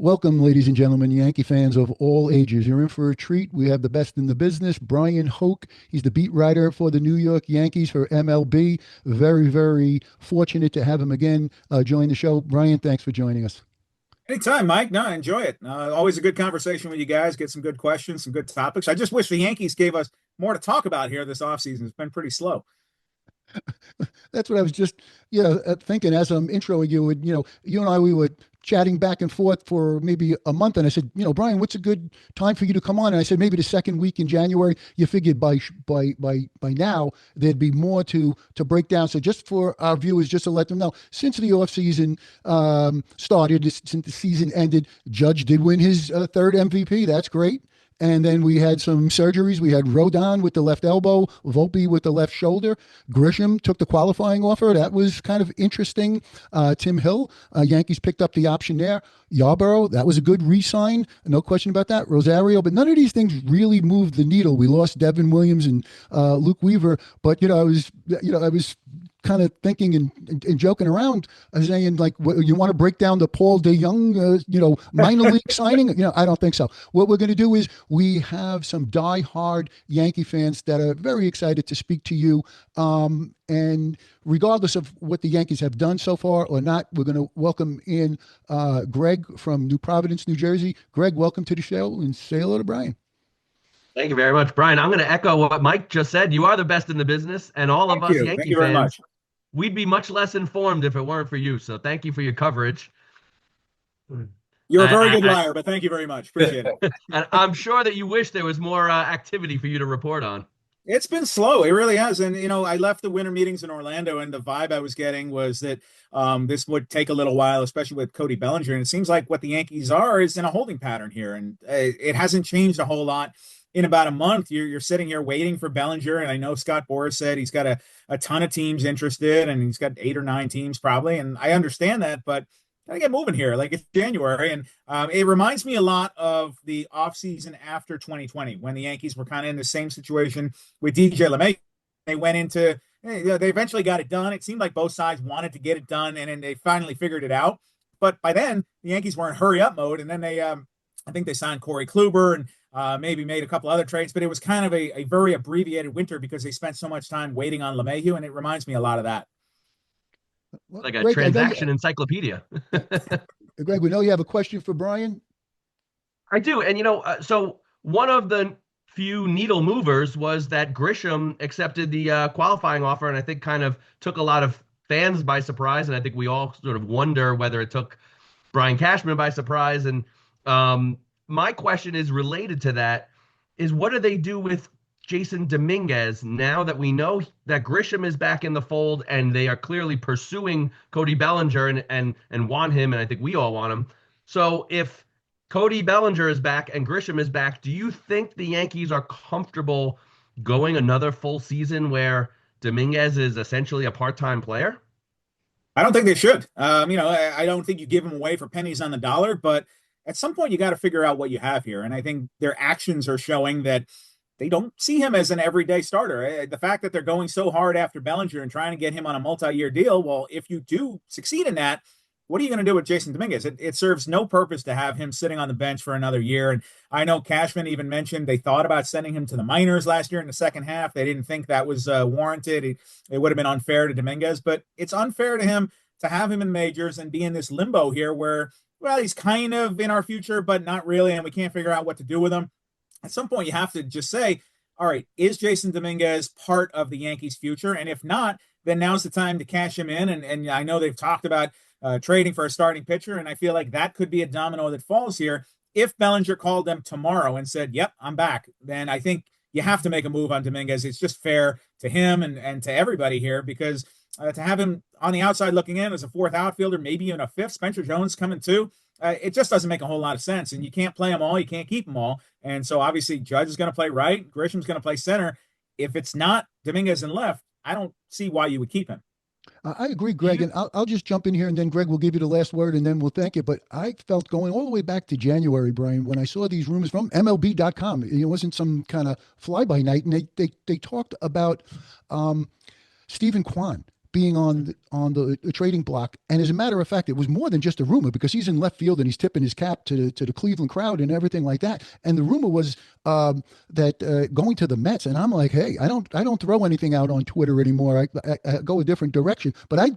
Welcome, ladies and gentlemen, Yankee fans of all ages. You're in for a treat. We have the best in the business, Bryan Hoch. He's the beat writer for the New York Yankees for MLB. Very, very fortunate to have him again join the show. Bryan, thanks for joining us. Anytime, Mike. No, I enjoy it. Always a good conversation with you guys. Get some good questions, some good topics. I just wish the Yankees gave us more to talk about here this offseason. It's been pretty slow. That's what I was just, thinking as I'm introing you. And, you and I, we were chatting back and forth for maybe a month, and I said, Bryan, what's a good time for you to come on? And I said maybe the second week in January. You figured by now there'd be more to break down. So just for our viewers, just to let them know, since the off season started, since the season ended, Judge did win his third MVP. That's great. And then we had some surgeries. We had Rodon with the left elbow, Volpe with the left shoulder. Grisham took the qualifying offer. That was kind of interesting. Tim Hill, Yankees picked up the option there. Yarborough, that was a good re-sign. No question about that. Rosario, but none of these things really moved the needle. We lost Devin Williams and Luke Weaver, but I was kind of thinking and joking around, saying like, you want to break down the Paul DeYoung, minor league signing? I don't think so. What we're going to do is we have some die-hard Yankee fans that are very excited to speak to you. And regardless of what the Yankees have done so far or not, we're going to welcome in Greg from New Providence, New Jersey. Greg, welcome to the show, and say hello to Bryan. Thank you very much, Bryan. I'm going to echo what Mike just said. You are the best in the business, and all of Thank us you. Thank Yankee you very fans, much. we'd be much less informed if it weren't for you. So thank you for your coverage. You're a very good I, liar, but thank you very much. Appreciate it. and I'm sure that you wish there was more activity for you to report on. It's been slow. It really has. And, I left the winter meetings in Orlando, and the vibe I was getting was that this would take a little while, especially with Cody Bellinger. And it seems like what the Yankees are is in a holding pattern here. And it hasn't changed a whole lot in about a month. You're sitting here waiting for Bellinger. And I know Scott Boras said he's got a ton of teams interested, and he's got 8 or 9 teams probably. And I understand that, but gotta get moving here. Like, it's January, and it reminds me a lot of the offseason after 2020 when the Yankees were kind of in the same situation with DJ LeMay. They went into, they eventually got it done. It seemed like both sides wanted to get it done, and then they finally figured it out. But by then, the Yankees were in hurry up mode, and then I think they signed Corey Kluber and maybe made a couple other trades. But it was kind of a very abbreviated winter because they spent so much time waiting on LeMahieu, and it reminds me a lot of that. Well, Like a Greg, transaction encyclopedia. Greg, we know you have a question for Bryan. I do. And, so one of the few needle movers was that Grisham accepted the qualifying offer, and I think kind of took a lot of fans by surprise. And I think we all sort of wonder whether it took Brian Cashman by surprise. And my question is related to that, is what do they do with Jason Dominguez now that we know that Grisham is back in the fold and they are clearly pursuing Cody Bellinger and want him, and I think we all want him. So if Cody Bellinger is back and Grisham is back, do you think the Yankees are comfortable going another full season where Dominguez is essentially a part-time player? I don't think they should. I don't think you give them away for pennies on the dollar, but at some point you got to figure out what you have here. And I think their actions are showing that they don't see him as an everyday starter. The fact that they're going so hard after Bellinger and trying to get him on a multi-year deal, well, if you do succeed in that, what are you going to do with Jason Dominguez? It serves no purpose to have him sitting on the bench for another year. And I know Cashman even mentioned they thought about sending him to the minors last year in the second half. They didn't think that was warranted. It would have been unfair to Dominguez, but it's unfair to him to have him in majors and be in this limbo here where, well, he's kind of in our future, but not really, and we can't figure out what to do with him. At some point, you have to just say, all right, is Jason Dominguez part of the Yankees' future? And if not, then now's the time to cash him in. And I know they've talked about trading for a starting pitcher, and I feel like that could be a domino that falls here. If Bellinger called them tomorrow and said, yep, I'm back, then I think you have to make a move on Dominguez. It's just fair to him and to everybody here because to have him on the outside looking in as a fourth outfielder, maybe even a fifth, Spencer Jones coming too, it just doesn't make a whole lot of sense. And you can't play them all. You can't keep them all. And so obviously Judge is going to play right. Grisham's going to play center. If it's not Dominguez in left, I don't see why you would keep him. I agree, Greg, and I'll just jump in here, and then Greg will give you the last word, and then we'll thank you. But I felt going all the way back to January, Bryan, when I saw these rumors from MLB.com. It wasn't some kind of fly-by-night, and they talked about Stephen Kwan being on the trading block. And as a matter of fact, it was more than just a rumor because he's in left field and he's tipping his cap to the Cleveland crowd and everything like that. And the rumor was that going to the Mets. And I'm like, hey, I don't throw anything out on Twitter anymore. I go a different direction. But I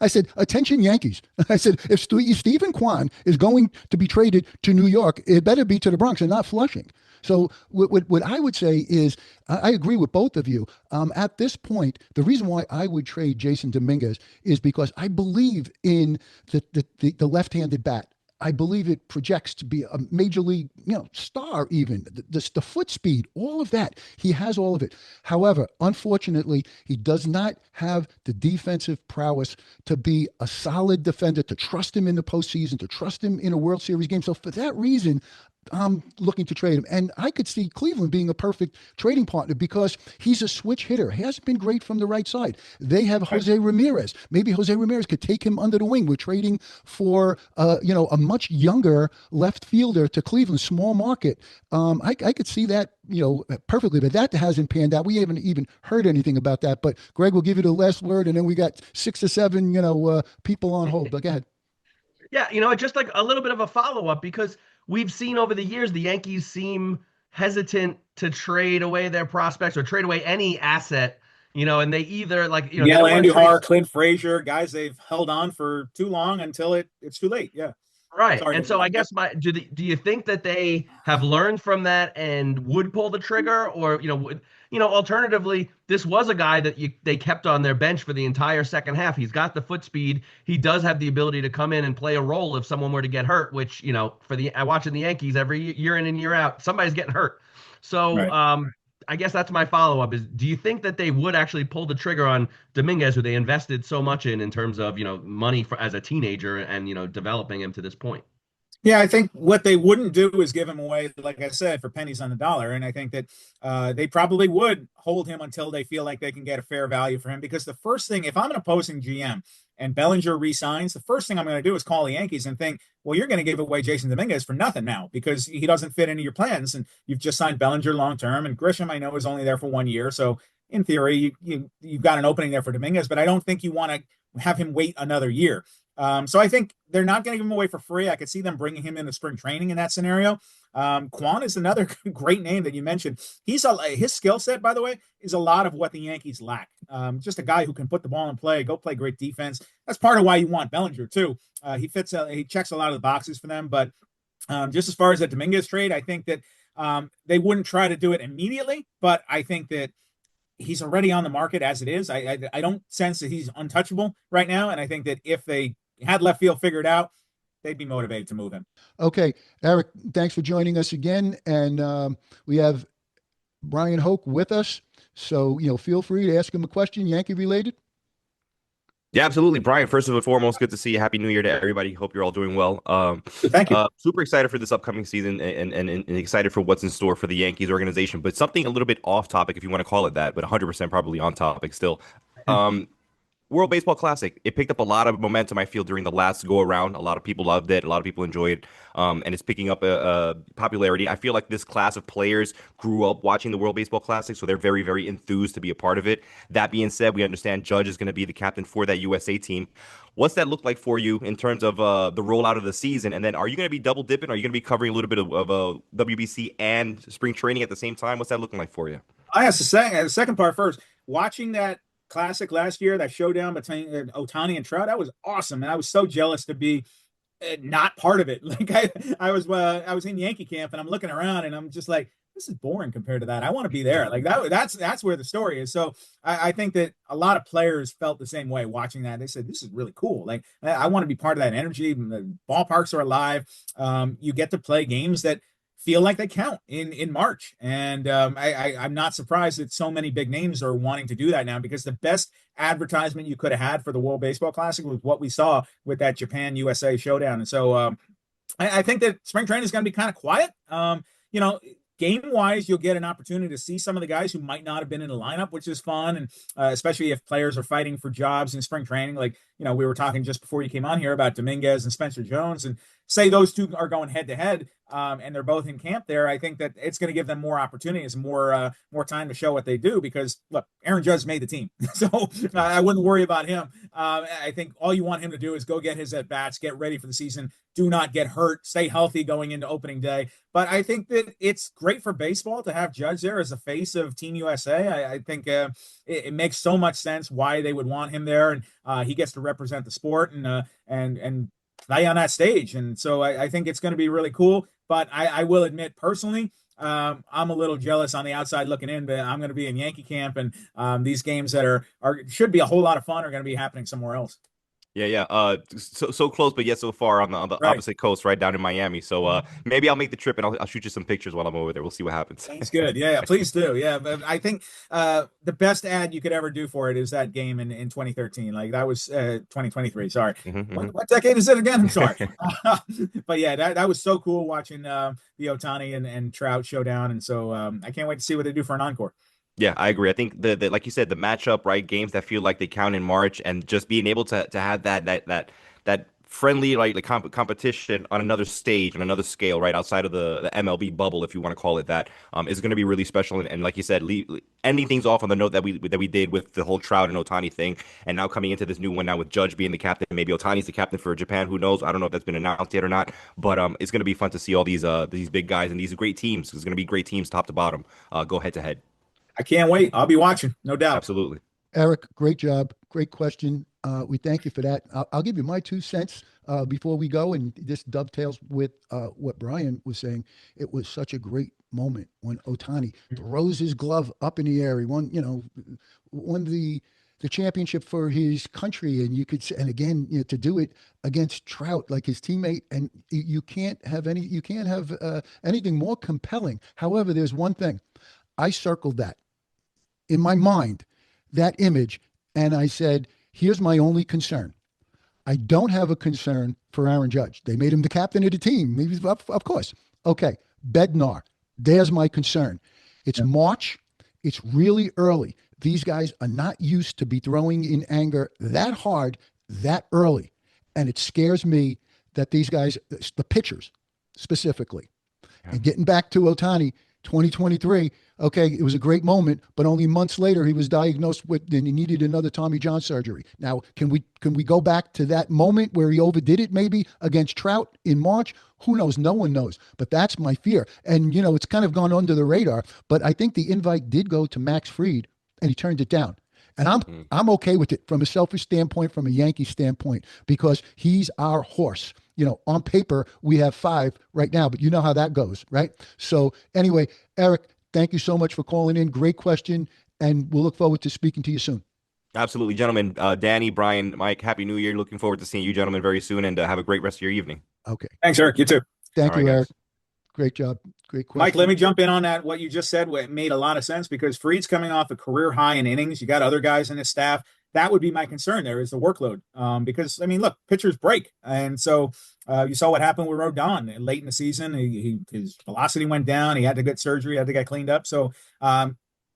I said, attention Yankees. I said, if Stephen Kwan is going to be traded to New York, it better be to the Bronx and not Flushing. So what I would say is I agree with both of you. At this point, the reason why I would trade Jason Dominguez is because I believe in the left-handed bat. I believe it projects to be a major league, star even. The foot speed, all of that. He has all of it. However, unfortunately, he does not have the defensive prowess to be a solid defender, to trust him in the postseason, to trust him in a World Series game. So for that reason, I'm looking to trade him. And I could see Cleveland being a perfect trading partner because he's a switch hitter. He hasn't been great from the right side. They have Jose Ramirez. Maybe Jose Ramirez could take him under the wing. We're trading for, a much younger left fielder to Cleveland, small market. I could see that, perfectly, but that hasn't panned out. We haven't even heard anything about that. But Greg will give you the last word, and then we got 6 or 7, people on hold. But go ahead. Yeah, just like a little bit of a follow-up because we've seen over the years the Yankees seem hesitant to trade away their prospects or trade away any asset, and they either like, they Yell don't want to trade. Andujar, Clint Frazier, guys they've held on for too long until it's too late. Yeah. Right. Sorry, And so David. I Yep. guess do you think that they have learned from that and would pull the trigger or, alternatively, this was a guy that they kept on their bench for the entire second half. He's got the foot speed. He does have the ability to come in and play a role if someone were to get hurt, which, for watching the Yankees every year in and year out, somebody's getting hurt. So, Right. I guess that's my follow-up is do you think that they would actually pull the trigger on Dominguez, who they invested so much in terms of, money as a teenager and, developing him to this point? Yeah, I think what they wouldn't do is give him away, like I said, for pennies on the dollar. And I think that they probably would hold him until they feel like they can get a fair value for him. Because the first thing, if I'm an opposing GM and Bellinger resigns, the first thing I'm going to do is call the Yankees and think, well, you're going to give away Jason Dominguez for nothing now because he doesn't fit into your plans. And you've just signed Bellinger long term. And Grisham, I know, is only there for 1 year. So in theory, you've got an opening there for Dominguez, but I don't think you want to have him wait another year. So I think they're not going to give him away for free. I could see them bringing him into spring training in that scenario. Quan is another great name that you mentioned. His skill set, by the way, is a lot of what the Yankees lack. Just a guy who can put the ball in play, go play great defense. That's part of why you want Bellinger too. He checks a lot of the boxes for them. But just as far as the Dominguez trade, I think that they wouldn't try to do it immediately, but I think that he's already on the market as it is. I don't sense that he's untouchable right now, and I think that if they had left field figured out, they'd be motivated to move him. Okay, Eric, thanks for joining us again. And we have Bryan Hoch with us. So, feel free to ask him a question, Yankee related. Yeah, absolutely. Bryan, first and foremost, good to see you. Happy New Year to everybody. Hope you're all doing well. Thank you. Super excited for this upcoming season and excited for what's in store for the Yankees organization. But something a little bit off topic, if you want to call it that, but 100% probably on topic still. World Baseball Classic. It picked up a lot of momentum, I feel, during the last go around. A lot of people loved it. A lot of people enjoyed it. And it's picking up a popularity. I feel like this class of players grew up watching the World Baseball Classic, so they're very, very enthused to be a part of it. That being said, we understand Judge is going to be the captain for that USA team. What's that look like for you in terms of the rollout of the season? And then are you going to be double dipping? Are you going to be covering a little bit of WBC and spring training at the same time? What's that looking like for you? I asked the second part first. Watching that Classic last year, that showdown between Ohtani and Trout, that was awesome, and I was so jealous to be not part of it. Like I was in Yankee camp, and I'm looking around, and I'm just like, this is boring compared to that. I want to be there. Like that's where the story is. So I think that a lot of players felt the same way watching that. They said, this is really cool. Like I want to be part of that energy. The ballparks are alive. You get to play games that feel like they count in March. And I'm not surprised that so many big names are wanting to do that now because the best advertisement you could have had for the World Baseball Classic was what we saw with that Japan USA showdown. And so I think that spring training is going to be kind of quiet. Game wise, you'll get an opportunity to see some of the guys who might not have been in the lineup, which is fun. And especially if players are fighting for jobs in spring training, like, we were talking just before you came on here about Dominguez and Spencer Jones. And, say those two are going head to head, and they're both in camp there, I think that it's going to give them more opportunities, more time to show what they do. Because look, Aaron Judge made the team, so I wouldn't worry about him. I think all you want him to do is go get his at bats, get ready for the season, do not get hurt, stay healthy going into opening day. But I think that it's great for baseball to have Judge there as the face of Team USA. I think it makes so much sense why they would want him there, and he gets to represent the sport and play on that stage. And so I think it's going to be really cool. But I will admit personally, I'm a little jealous on the outside looking in, but I'm going to be in Yankee camp, and these games that are should be a whole lot of fun are going to be happening somewhere else. Yeah. So close, but yet so far on the Right. opposite coast, right down in Miami. So maybe I'll make the trip and I'll shoot you some pictures while I'm over there. We'll see what happens. Sounds good. Yeah, please do. Yeah, but I think the best ad you could ever do for it is that game in 2013. Like that was 2023. Sorry. What decade is it again? I'm sorry. But yeah, that was so cool watching the Ohtani and Trout showdown, and so I can't wait to see what they do for an encore. Yeah, I agree. I think the like you said, the matchup, right? Games that feel like they count in March, and just being able to have that friendly like competition on another stage, on another scale, right outside of the MLB bubble, if you want to call it that, is going to be really special. And like you said, ending things off on the note that we did with the whole Trout and Ohtani thing, and now coming into this new one now with Judge being the captain, maybe Ohtani's the captain for Japan. Who knows? I don't know if that's been announced yet or not. But it's going to be fun to see all these big guys and these great teams. There's going to be great teams top to bottom go head to head. I can't wait. I'll be watching, no doubt. Absolutely. Eric, great job. Great question. We thank you for that. I'll give you my 2 cents before we go, and this dovetails with what Bryan was saying. It was such a great moment when Ohtani throws his glove up in the air. He won the championship for his country, and you could say, and again, to do it against Trout, like his teammate, and you can't have anything more compelling. However, there's one thing. I circled that in my mind, that image, and I said, here's my only concern. I don't have a concern for Aaron Judge. They made him the captain of the team. Maybe, of course. Okay, Bednar, there's my concern. It's March. It's really early. These guys are not used to be throwing in anger that hard, that early. And it scares me that these guys, the pitchers specifically, and getting back to Ohtani, 2023, okay, it was a great moment, but only months later he was diagnosed with, and he needed another Tommy John surgery. Now, can we go back to that moment where he overdid it maybe against Trout in March? Who knows? No one knows. But that's my fear. And, it's kind of gone under the radar, but I think the invite did go to Max Fried, and he turned it down. And I'm okay with it from a selfish standpoint, from a Yankee standpoint, because he's our horse. On paper, we have 5 right now, but you know how that goes, right? So anyway, Eric, thank you so much for calling in. Great question. And we'll look forward to speaking to you soon. Absolutely, gentlemen. Danny, Bryan, Mike, Happy New Year. Looking forward to seeing you gentlemen very soon, and have a great rest of your evening. Okay. Thanks, Eric. You too. Thank All you, right, Eric. guys. Great job. Great question. Mike, let me jump in on that. What you just said, it made a lot of sense, because Fried's coming off a career high in innings. You got other guys in his staff. That would be my concern there, is the workload. Because, look, pitchers break. And so you saw what happened with Rodon late in the season. His velocity went down. He had to get surgery, had to get cleaned up. So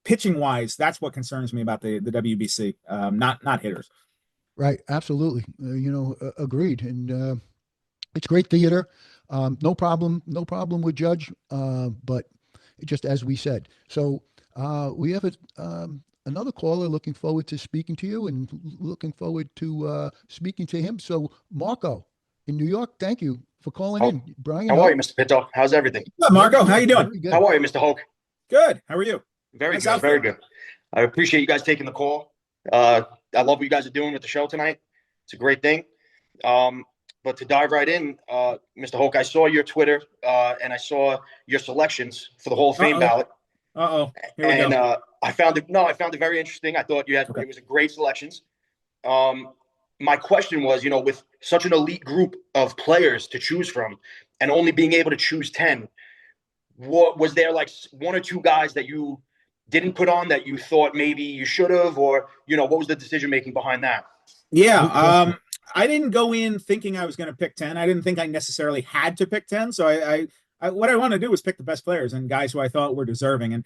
pitching-wise, that's what concerns me about the WBC, not hitters. Right. Absolutely. Agreed. And it's great theater. No problem with Judge, but just as we said. So we have another caller looking forward to speaking to you, and looking forward to speaking to him. So Marco in New York, thank you for calling in. Bryan, how are you, Mr. Pinto? How's everything? Good, Marco. How you doing? How are you, Mr. Hoch? Good. How are you? Very Nice good. outfit. Very good. I appreciate you guys taking the call. I love what you guys are doing with the show tonight. It's a great thing. But to dive right in, Mr. Hoch, I saw your Twitter and I saw your selections for the Hall of Fame ballot. Here we go. I found it very interesting. I thought it was a great selections. My question was, with such an elite group of players to choose from, and only being able to choose 10, was there like 1 or 2 guys that you didn't put on that you thought maybe you should have, or what was the decision making behind that? Yeah, I didn't go in thinking I was going to pick 10. I didn't think I necessarily had to pick 10. So I what I want to do was pick the best players and guys who I thought were deserving. And,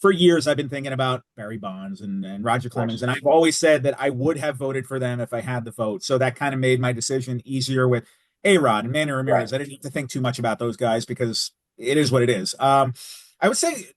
for years I've been thinking about Barry Bonds and Roger Clemens. And I've always said that I would have voted for them if I had the vote. So that kind of made my decision easier with A-Rod and Manny Right. Ramirez. I didn't have to think too much about those guys because it is what it is. I would say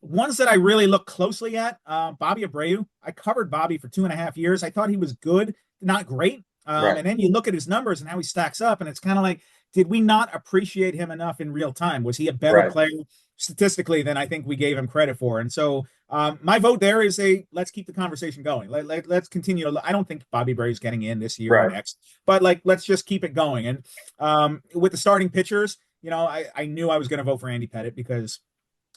ones that I really look closely at, Bobby Abreu. I covered Bobby for 2.5 years. I thought he was good, not great. Right. And then you look at his numbers and how he stacks up, and it's kind of like, did we not appreciate him enough in real time? Was he a better Right. player statistically than I think we gave him credit for? And so my vote there is let's keep the conversation going. Let's continue. I don't think Bobby Abreu is getting in this year or Right. next, but let's just keep it going. And with the starting pitchers, I knew I was going to vote for Andy Pettitte because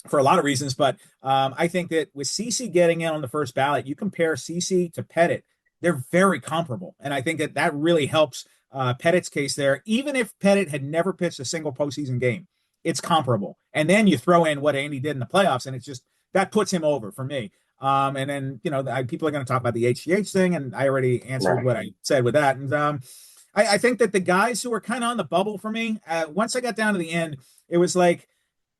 for a lot of reasons, but I think that with CC getting in on the first ballot, you compare CC to Pettitte, they're very comparable. And I think that really helps Pettitte's case there. Even if Pettitte had never pitched a single postseason game, it's comparable. And then you throw in what Andy did in the playoffs, and it's just that puts him over for me. And then, people are going to talk about the HGH thing, and I already answered what I said with that. And I think that the guys who were kind of on the bubble for me, once I got down to the end, it was like,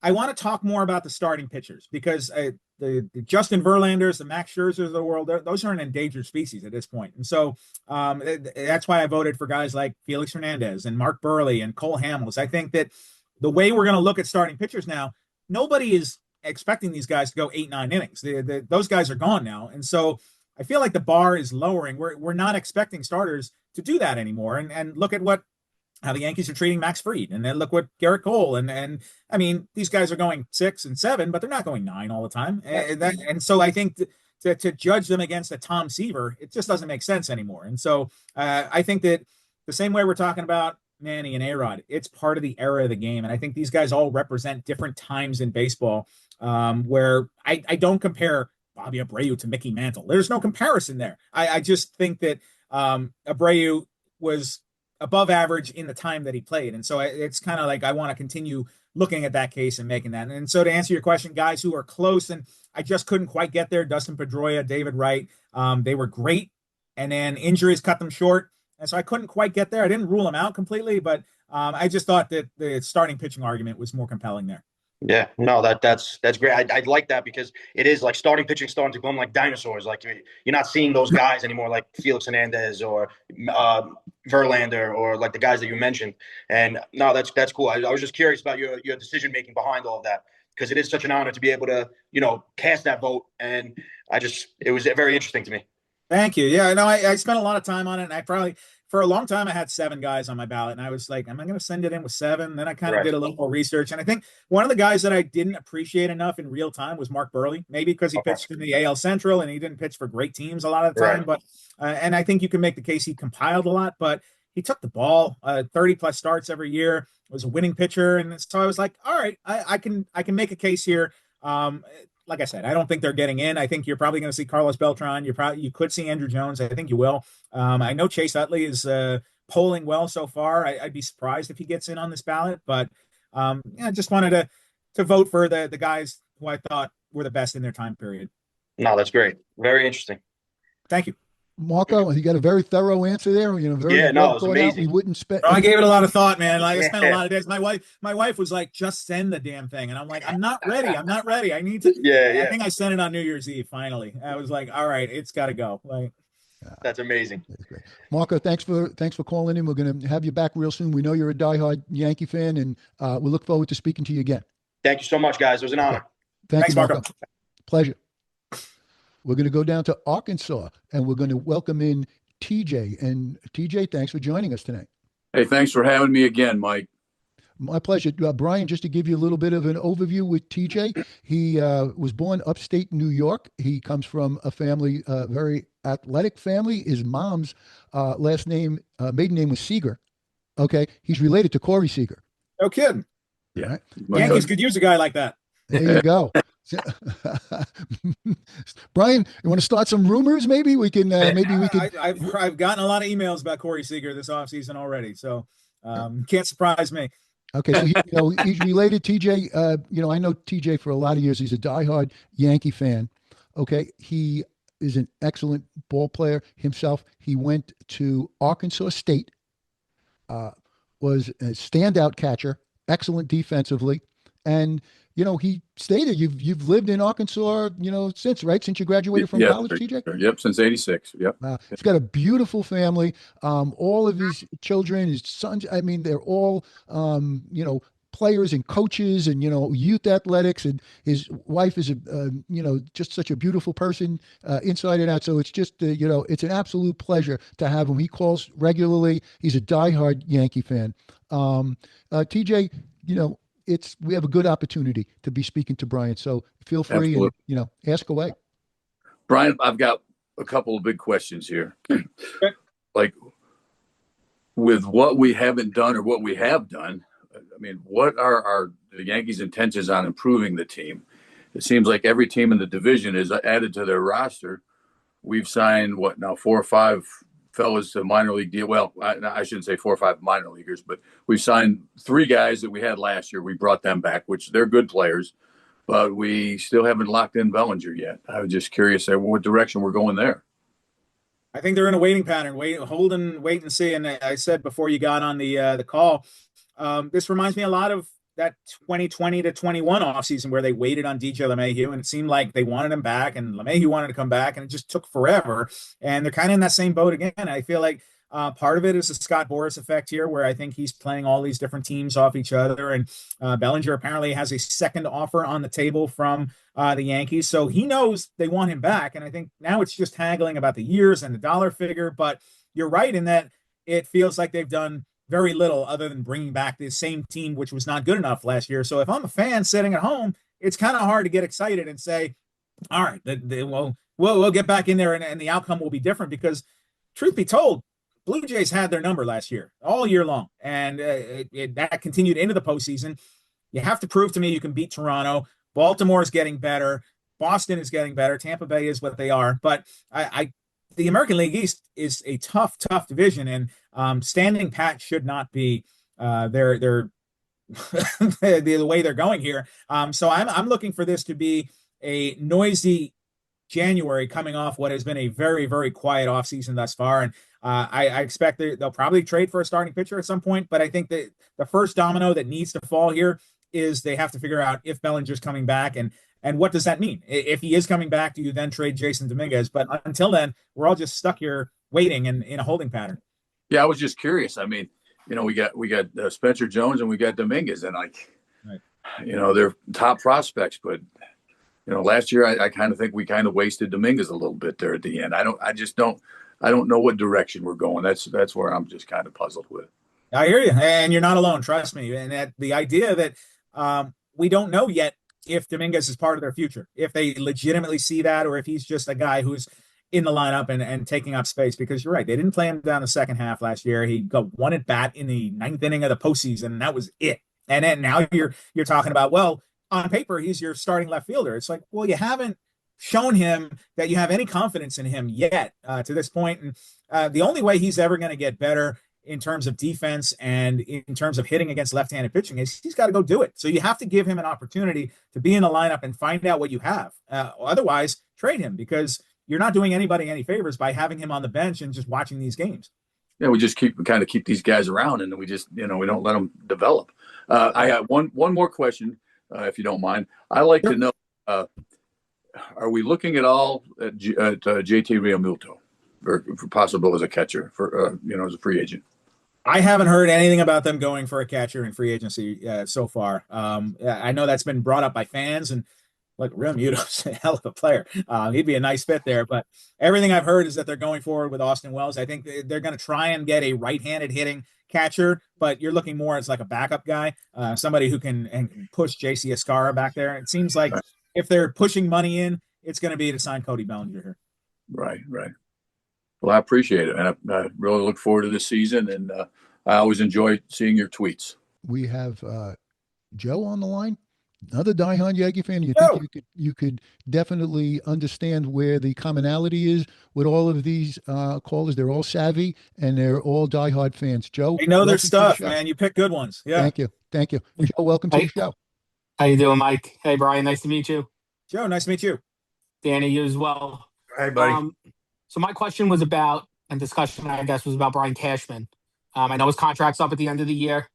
I want to talk more about the starting pitchers because the Justin Verlanders, the Max Scherzers of the world, those are an endangered species at this point. And so that's why I voted for guys like Felix Hernandez and Mark Burley and Cole Hamels. I think that the way we're going to look at starting pitchers now, nobody is expecting these guys to go 8-9 innings. Those guys are gone now. And so I feel like the bar is lowering. We're not expecting starters to do that anymore. And look at how the Yankees are treating Max Fried, and then look what Garrett Cole and I mean, these guys are going 6 and 7, but they're not going 9 all the time. And so I think to judge them against a Tom Seaver, it just doesn't make sense anymore. And so I think that the same way we're talking about Manny and A-Rod, it's part of the era of the game, and I think these guys all represent different times in baseball where I don't compare Bobby Abreu to Mickey Mantle. There's no comparison there. I just think that Abreu was above average in the time that he played. And so it's kind of like I want to continue looking at that case and making that. And so to answer your question, guys who are close, and I just couldn't quite get there, Dustin Pedroia, David Wright, they were great. And then injuries cut them short. And so I couldn't quite get there. I didn't rule them out completely, but I just thought that the starting pitching argument was more compelling there. Yeah, no, that's great. I like that because it is like starting pitching starting to become like dinosaurs. Like you're not seeing those guys anymore, like Felix Hernandez or Verlander or like the guys that you mentioned. And no, that's cool. I was just curious about your decision making behind all of that because it is such an honor to be able to cast that vote. And it was very interesting to me. Thank you. Yeah, no, I spent a lot of time on it, and I probably for a long time I had 7 guys on my ballot, and I was like, am I going to send it in with 7? Then I kind of did a little more research, and I think one of the guys that I didn't appreciate enough in real time was Mark Burley, maybe because he pitched in the AL Central and he didn't pitch for great teams a lot of the time, but and I think you can make the case he compiled a lot, but he took the ball 30 plus starts every year, was a winning pitcher, and so I was like, all right, I can make a case here. Like I said, I don't think they're getting in. I think you're probably going to see Carlos Beltran. You could see Andrew Jones. I think you will. I know Chase Utley is polling well so far. I'd be surprised if he gets in on this ballot, but I just wanted to vote for the guys who I thought were the best in their time period. No, that's great. Very interesting. Thank you. Marco, you got a very thorough answer there. Very it was amazing. We wouldn't spend. I gave it a lot of thought, man. Like I spent a lot of days. My wife was like, "Just send the damn thing," and I'm like, "I'm not ready. I'm not ready. I need to." I think I sent it on New Year's Eve. Finally, I was like, "All right, it's got to go." Like, that's amazing. That's great. Marco, thanks for calling in. We're going to have you back real soon. We know you're a diehard Yankee fan, and we look forward to speaking to you again. Thank you so much, guys. It was an honor. Thanks, Marco. Pleasure. We're going to go down to Arkansas, and we're going to welcome in TJ. And TJ, thanks for joining us tonight. Hey, thanks for having me again, Mike. My pleasure. Bryan, just to give you a little bit of an overview with TJ, he was born upstate New York. He comes from a family, very athletic family. His mom's maiden name was Seager. Okay. He's related to Corey Seager. No kidding. Yeah. Right? Yankees could use a guy like that. There you go. Bryan, you want to start some rumors? Maybe we can. I've gotten a lot of emails about Corey Seager this offseason already, so can't surprise me. Okay, so he's related. TJ, I know TJ for a lot of years. He's a diehard Yankee fan. Okay, he is an excellent ball player himself. He went to Arkansas State, was a standout catcher, excellent defensively, and he stated you've lived in Arkansas, since, right? Since you graduated from college, TJ? Yep, since '86. Yep. He's got a beautiful family. All of his children, his sons, I mean, they're all, players and coaches and, youth athletics. And his wife is, just such a beautiful person inside and out. So it's just, it's an absolute pleasure to have him. He calls regularly. He's a diehard Yankee fan. TJ, we have a good opportunity to be speaking to Bryan. So feel free and, ask away. Bryan, I've got a couple of big questions here. Like, with what we haven't done or what we have done, I mean, what are the Yankees' intentions on improving the team? It seems like every team in the division is added to their roster. We've signed, 4 or 5 fellas to minor league deal. Well, I shouldn't say 4 or 5 minor leaguers, but we've signed 3 guys that we had last year. We brought them back, which they're good players, but we still haven't locked in Bellinger yet. I was just curious what direction we're going there. I think they're in a waiting pattern, wait and see. And I said before you got on the call, this reminds me a lot of that 2020 to 21 offseason where they waited on DJ LeMahieu, and it seemed like they wanted him back, and LeMahieu wanted to come back, and it just took forever. And they're kind of in that same boat again. I feel like part of it is the Scott Boras effect here, where I think he's playing all these different teams off each other. And Bellinger apparently has a second offer on the table from the Yankees. So he knows they want him back. And I think now it's just haggling about the years and the dollar figure. But you're right in that it feels like they've done very little other than bringing back the same team, which was not good enough last year. So if I'm a fan sitting at home, it's kind of hard to get excited and say, all right, we'll get back in there and the outcome will be different, because truth be told, Blue Jays had their number last year, all year long. And that continued into the postseason. You have to prove to me you can beat Toronto. Baltimore is getting better. Boston is getting better. Tampa Bay is what they are. But the American League East is a tough division, and standing pat should not be their the way they're going here. So I'm looking for this to be a noisy January, coming off what has been a very, very quiet offseason thus far. And I expect they'll probably trade for a starting pitcher at some point. But I think that the first domino that needs to fall here is they have to figure out if Bellinger's coming back, and what does that mean? If he is coming back, do you then trade Jason Dominguez? But until then, we're all just stuck here waiting in a holding pattern. Yeah, I was just curious. I mean, we got Spencer Jones and we got Dominguez, and they're top prospects. But last year I kind of think we kind of wasted Dominguez a little bit there at the end. I don't know what direction we're going. That's where I'm just kind of puzzled with. I hear you, and you're not alone. Trust me. And that the idea that we don't know yet if Dominguez is part of their future, if they legitimately see that, or if he's just a guy who's in the lineup and taking up space. Because you're right, they didn't play him down the second half last year. He got 1 at bat in the 9th inning of the postseason, and that was it. And then now you're talking about, well, on paper he's your starting left fielder. It's like, well, you haven't shown him that you have any confidence in him yet to this point. And the only way he's ever going to get better in terms of defense and in terms of hitting against left-handed pitching is he's got to go do it. So you have to give him an opportunity to be in the lineup and find out what you have. Otherwise, trade him, because you're not doing anybody any favors by having him on the bench and just watching these games. Yeah, we just keep these guys around, and we just, we don't let them develop. I got one more question, if you don't mind. I like to know, are we looking at all at JT Realmuto for possible as a catcher for as a free agent? I haven't heard anything about them going for a catcher in free agency so far. I know that's been brought up by fans, and look, Realmuto's a hell of a player. He'd be a nice fit there. But everything I've heard is that they're going forward with Austin Wells. I think they're going to try and get a right-handed hitting catcher, but you're looking more as like a backup guy, somebody who can push JC Escara back there. It seems like if they're pushing money in, it's going to be to sign Cody Bellinger here. Right. Well, I appreciate it, and I really look forward to this season, and I always enjoy seeing your tweets. We have Joe on the line, another diehard Yankee fan. You think you could definitely understand where the commonality is with all of these callers? They're all savvy, and they're all diehard fans. Joe, they know their stuff, man. You pick good ones. Yeah. Thank you. Joe, welcome to the show. How you doing, Mike? Hey, Bryan. Nice to meet you. Joe, nice to meet you. Danny, you as well. Hey, buddy. So my question was about, and discussion, I guess, was about Brian Cashman. I know his contract's up at the end of the year.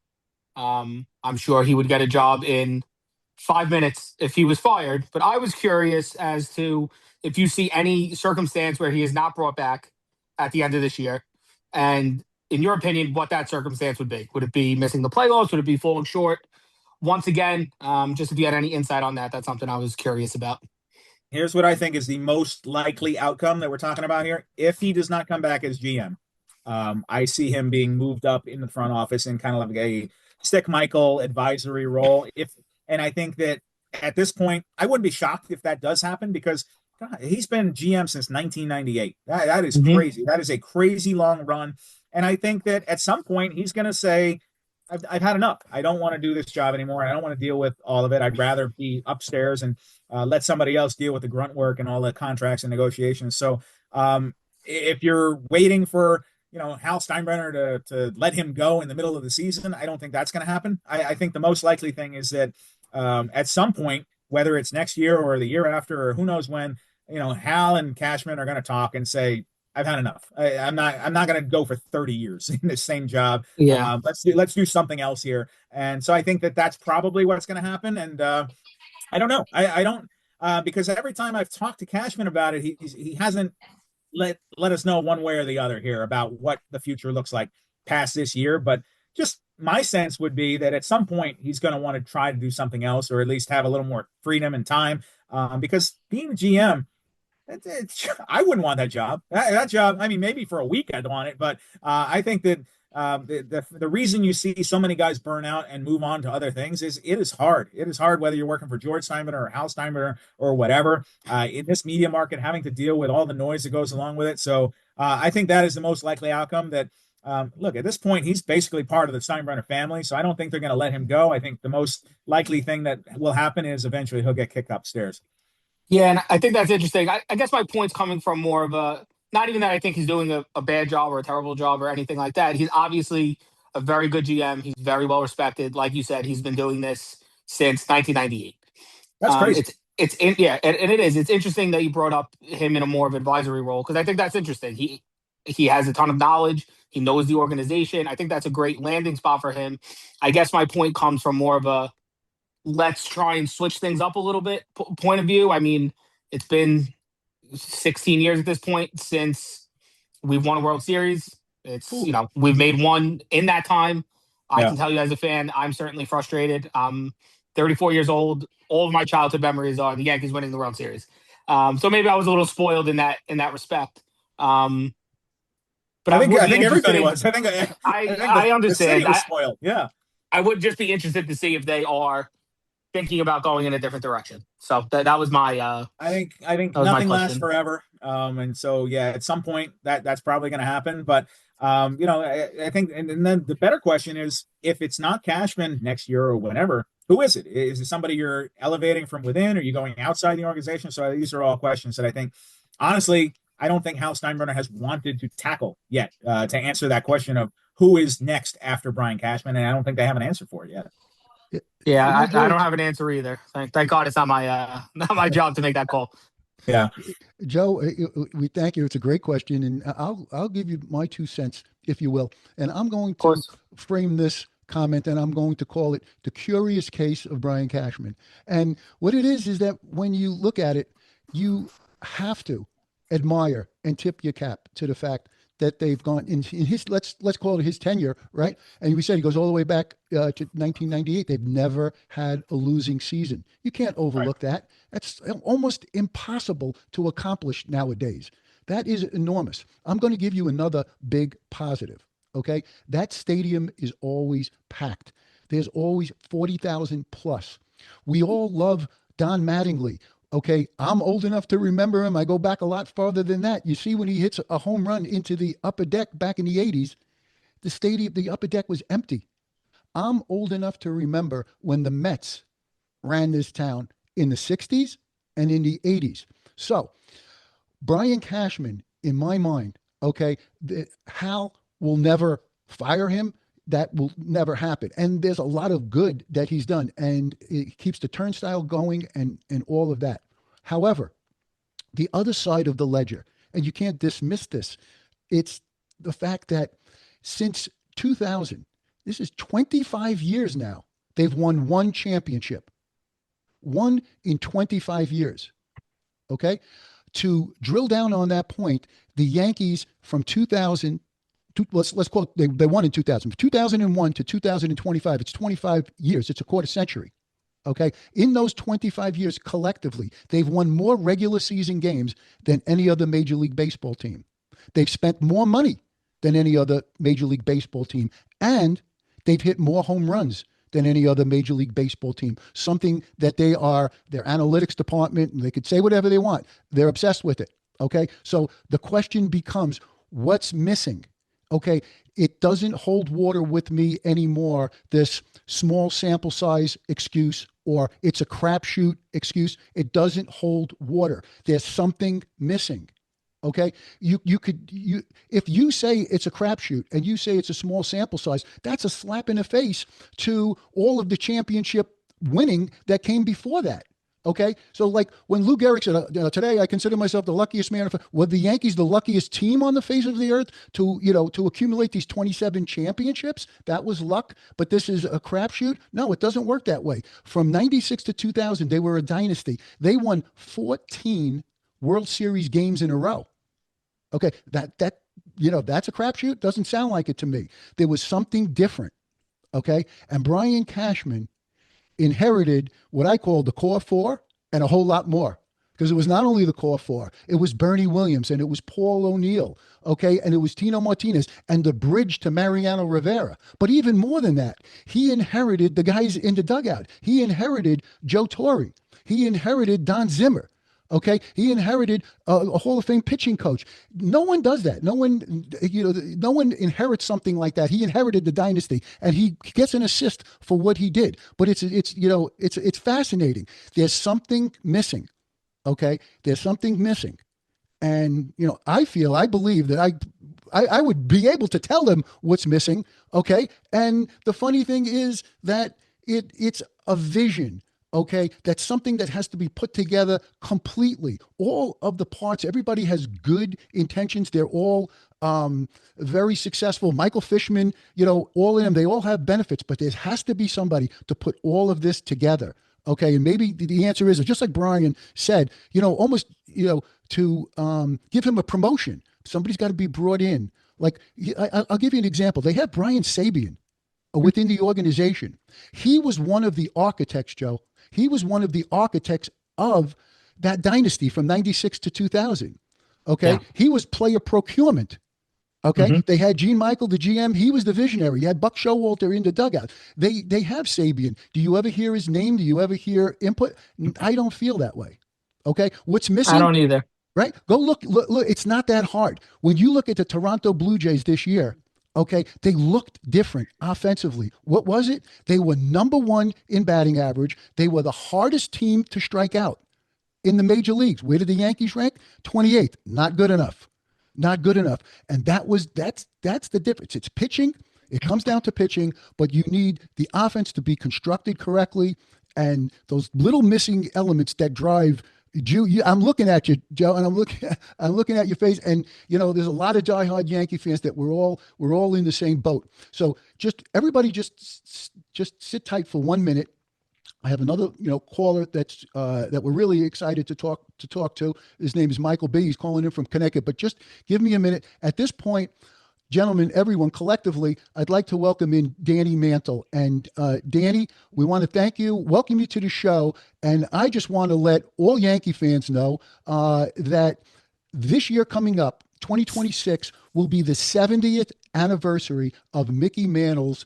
I'm sure he would get a job in 5 minutes if he was fired. But I was curious as to if you see any circumstance where he is not brought back at the end of this year, and in your opinion, what that circumstance would be. Would it be missing the playoffs? Would it be falling short once again? Just if you had any insight on that, that's something I was curious about. Here's what I think is the most likely outcome that we're talking about here. If he does not come back as GM, I see him being moved up in the front office in kind of like a Stick Michael advisory role. And I think that at this point, I wouldn't be shocked if that does happen because God, he's been GM since 1998. That is crazy. That is a crazy long run. And I think that at some point he's going to say, I've had enough. I don't want to do this job anymore. I don't want to deal with all of it. I'd rather be upstairs and let somebody else deal with the grunt work and all the contracts and negotiations. So if you're waiting for Hal Steinbrenner to let him go in the middle of the season, I don't think that's going to happen. I think the most likely thing is that at some point, whether it's next year or the year after or who knows when, Hal and Cashman are going to talk and say, I've had enough. I'm not going to go for 30 years in the same job. Yeah. Let's do something else here. And so I think that that's probably what's going to happen. And I don't know. I don't because every time I've talked to Cashman about it, he hasn't let us know one way or the other here about what the future looks like past this year. But just my sense would be that at some point he's going to want to try to do something else, or at least have a little more freedom and time. Because being a GM, I wouldn't want that job. That job, I mean, maybe for a week I'd want it, but I think that the reason you see so many guys burn out and move on to other things is it is hard. It is hard whether you're working for George Steinbrenner or Hal Steinbrenner or whatever. In this media market, having to deal with all the noise that goes along with it. So I think that is the most likely outcome. That look, at this point, he's basically part of the Steinbrenner family, so I don't think they're going to let him go. I think the most likely thing that will happen is eventually he'll get kicked upstairs. Yeah, and I think that's interesting. I guess my point's coming from more of not even that I think he's doing a bad job or a terrible job or anything like that. He's obviously a very good GM. He's very well respected. Like you said, he's been doing this since 1998. That's crazy. And it is. It's interesting that you brought up him in a more of advisory role because I think that's interesting. He has a ton of knowledge. He knows the organization. I think that's a great landing spot for him. I guess my point comes from more of a let's try and switch things up a little bit point of view. I mean, it's been 16 years at this point since we've won a World Series. We've made one in that time. I can tell you as a fan, I'm certainly frustrated. I'm 34 years old. All of my childhood memories are the Yankees winning the World Series. So maybe I was a little spoiled in that respect. But I think everybody was. I understand. The city was spoiled. Yeah. I would just be interested to see if they are thinking about going in a different direction. So that was my I think nothing lasts forever. And so at some point that's probably going to happen. But I think and then the better question is if it's not Cashman next year or whenever, who is it? Is it somebody you're elevating from within? Or are you going outside the organization? So these are all questions that I think honestly I don't think Hal Steinbrenner has wanted to tackle yet to answer that question of who is next after Brian Cashman, and I don't think they have an answer for it yet. Yeah, I don't have an answer either. Thank God it's not my job to make that call. Yeah, Joe, we thank you. It's a great question, and I'll give you my 2 cents, if you will. And I'm going to frame this comment, and I'm going to call it the curious case of Brian Cashman. And what it is that when you look at it, you have to admire and tip your cap to the fact that they've gone in his let's call it his tenure, right? And we said he goes all the way back to 1998. They've never had a losing season. You can't overlook that. That's almost impossible to accomplish nowadays. That is enormous. I'm going to give you another big positive. Okay, that stadium is always packed. There's always 40,000 plus. We all love Don Mattingly. Okay, I'm old enough to remember him. I go back a lot farther than that. You see, when he hits a home run into the upper deck back in the 80s, the upper deck was empty. I'm old enough to remember when the Mets ran this town in the 60s and in the 80s. So, Brian Cashman, in my mind, okay, Hal will never fire him. That will never happen. And there's a lot of good that he's done, and it keeps the turnstile going and all of that. However, the other side of the ledger, and you can't dismiss this, it's the fact that since 2000, this is 25 years now, they've won one championship. 1 in 25 years. Okay. To drill down on that point, the Yankees from 2000, let's quote, they won in 2000. From 2001 to 2025, it's 25 years. It's a quarter century. Okay. In those 25 years, collectively, they've won more regular season games than any other Major League Baseball team. They've spent more money than any other Major League Baseball team. And they've hit more home runs than any other Major League Baseball team. Something that their analytics department, and they could say whatever they want, they're obsessed with it. Okay. So the question becomes, what's missing? Okay. It doesn't hold water with me anymore, this small sample size excuse, or it's a crapshoot excuse. It doesn't hold water. There's something missing. Okay. If you say it's a crapshoot and you say it's a small sample size, that's a slap in the face to all of the championship winning that came before that. Okay. So like when Lou Gehrig said, today I consider myself the luckiest man. Were the Yankees the luckiest team on the face of the earth to accumulate these 27 championships? That was luck, but this is a crapshoot. No, it doesn't work that way. From 96 to 2000, they were a dynasty. They won 14 World Series games in a row. Okay. That's a crapshoot. Doesn't sound like it to me. There was something different. Okay. And Brian Cashman inherited what I call the core four and a whole lot more, because it was not only the core four, it was Bernie Williams and it was Paul O'Neill. Okay. And it was Tino Martinez and the bridge to Mariano Rivera. But even more than that, he inherited the guys in the dugout. He inherited Joe Torre. He inherited Don Zimmer. Okay. He inherited a Hall of Fame pitching coach. No one does that. No one inherits something like that. He inherited the dynasty and he gets an assist for what he did. But it's fascinating. There's something missing. Okay. There's something missing. And, I believe that I would be able to tell them what's missing. Okay. And the funny thing is that it's a vision. Okay, that's something that has to be put together completely. All of the parts, everybody has good intentions. They're all very successful. Michael Fishman, all of them, they all have benefits, but there has to be somebody to put all of this together. Okay, and maybe the answer is, just like Brian said, almost, to give him a promotion, somebody's got to be brought in. Like, I'll give you an example. They have Brian Sabian within the organization. He was one of the architects, Joe. He was one of the architects of that dynasty from 96 to 2000. Okay. Yeah. He was player procurement. Okay. Mm-hmm. They had Gene Michael, the GM. He was the visionary. You had Buck Showalter in the dugout. They have Sabian. Do you ever hear his name? Do you ever hear input? I don't feel that way. Okay. What's missing? I don't either. Right. Go look. It's not that hard. When you look at the Toronto Blue Jays this year, okay, they looked different offensively. What was it? They were number one in batting average. They were the hardest team to strike out in the major leagues. Where did the Yankees rank? 28th. Not good enough. Not good enough. And that's the difference. It's pitching. It comes down to pitching, but you need the offense to be constructed correctly. And those little missing elements that drive I'm looking at you, Joe, and I'm looking at your face, and there's a lot of diehard Yankee fans that we're all in the same boat. So everybody just sit tight for 1 minute. I have another caller that we're really excited to talk to. His name is Michael B. He's calling in from Connecticut. But just give me a minute. At this point, gentlemen, everyone collectively, I'd like to welcome in Danny Mantle. And Danny, we want to thank you, welcome you to the show. And I just want to let all Yankee fans know that this year coming up, 2026, will be the 70th anniversary of Mickey Mantle's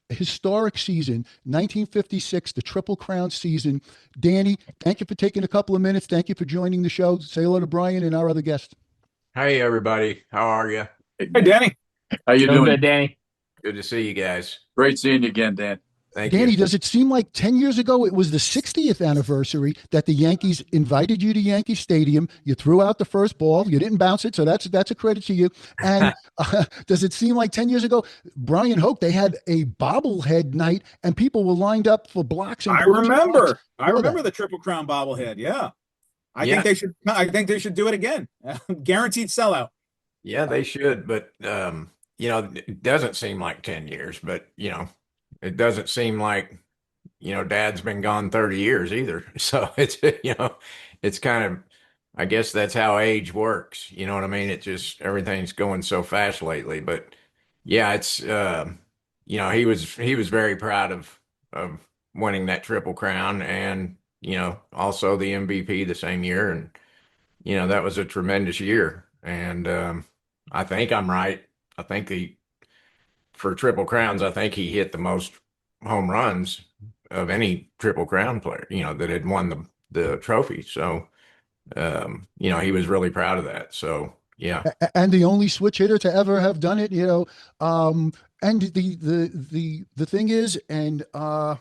historic season, 1956, the Triple Crown season. Danny, thank you for taking a couple of minutes. Thank you for joining the show. Say hello to Brian and our other guest. Hey, everybody. How are you? Hey, Danny. How you doing? Good, Danny. Good to see you guys. Great seeing you again, Dan. Thank Danny, you. does it seem like 10 years ago it was the 60th anniversary that the Yankees invited you to Yankee Stadium? You threw out the first ball. You didn't bounce it, so that's a credit to you. And does it seem like 10 years ago, Bryan Hoch, they had a bobblehead night and people were lined up for blocks? And I remember the Triple Crown bobblehead. Yeah. I think they should do it again. Guaranteed sellout. Yeah, they should, but it doesn't seem like 10 years, but it doesn't seem like Dad's been gone 30 years either. So it's, it's kind of, I guess that's how age works. You know what I mean? It just, everything's going so fast lately. But yeah, it's, he was very proud of winning that Triple Crown and, also the MVP the same year. And, that was a tremendous year. And I think I'm right. I think for Triple Crowns, I think he hit the most home runs of any Triple Crown player, that had won the trophy. So, he was really proud of that. So, yeah. And the only switch hitter to ever have done it, and the thing is, and I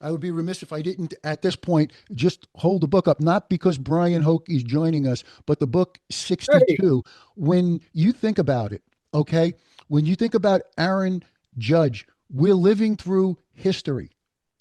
would be remiss if I didn't at this point just hold the book up, not because Bryan Hoch is joining us, but the book 62. Hey. When you think about it, okay, when you think about Aaron Judge, we're living through history.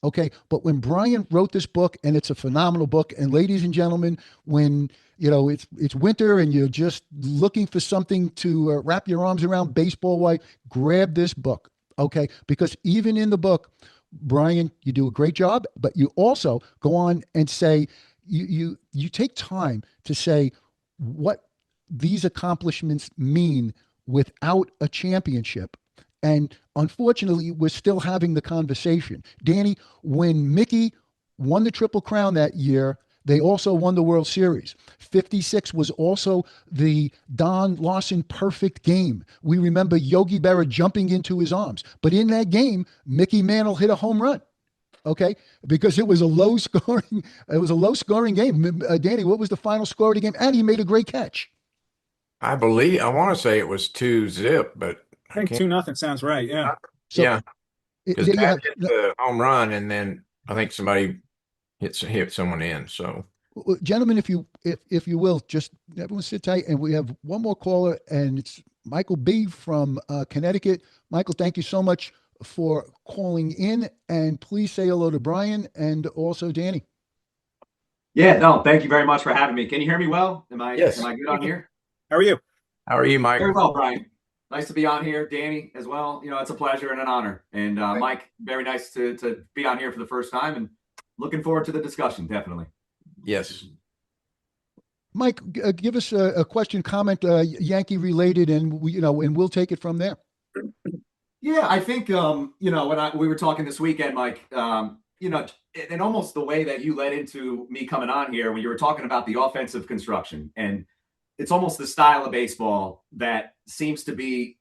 Okay. But when Bryan wrote this book, and it's a phenomenal book, and ladies and gentlemen, when it's winter and you're just looking for something to wrap your arms around baseball white, grab this book. Okay. Because even in the book, Bryan, you do a great job, but you also go on and say, you take time to say what these accomplishments mean without a championship. And unfortunately, we're still having the conversation. Danny, when Mickey won the Triple Crown that year, they also won the World Series. 56 was also the Don Larson perfect game. We remember Yogi Berra jumping into his arms. But in that game, Mickey Mantle hit a home run. Okay, because it was a low scoring game. Danny, what was the final score of the game? And he made a great catch. I want to say it was 2-0, but I think 2-0 sounds right. Yeah. So, yeah. Because Dad hit the home run, and then I think somebody hit someone in. So, gentlemen, if you will, just everyone sit tight, and we have one more caller, and it's Michael B from Connecticut. Michael, thank you so much for calling in, and please say hello to Bryan and also Danny. Yeah, no, thank you very much for having me. Can you hear me well? Yes. Am I good on here? How are you? How are you, Mike? Very well, Bryan. Nice to be on here. Danny as well. It's a pleasure and an honor. And Mike, very nice to be on here for the first time, and looking forward to the discussion, definitely. Yes. Mike, give us a question, comment, Yankee related, and we'll take it from there. Yeah, I think when we were talking this weekend, Mike, and almost the way that you led into me coming on here when you were talking about the offensive construction, and it's almost the style of baseball that seems to be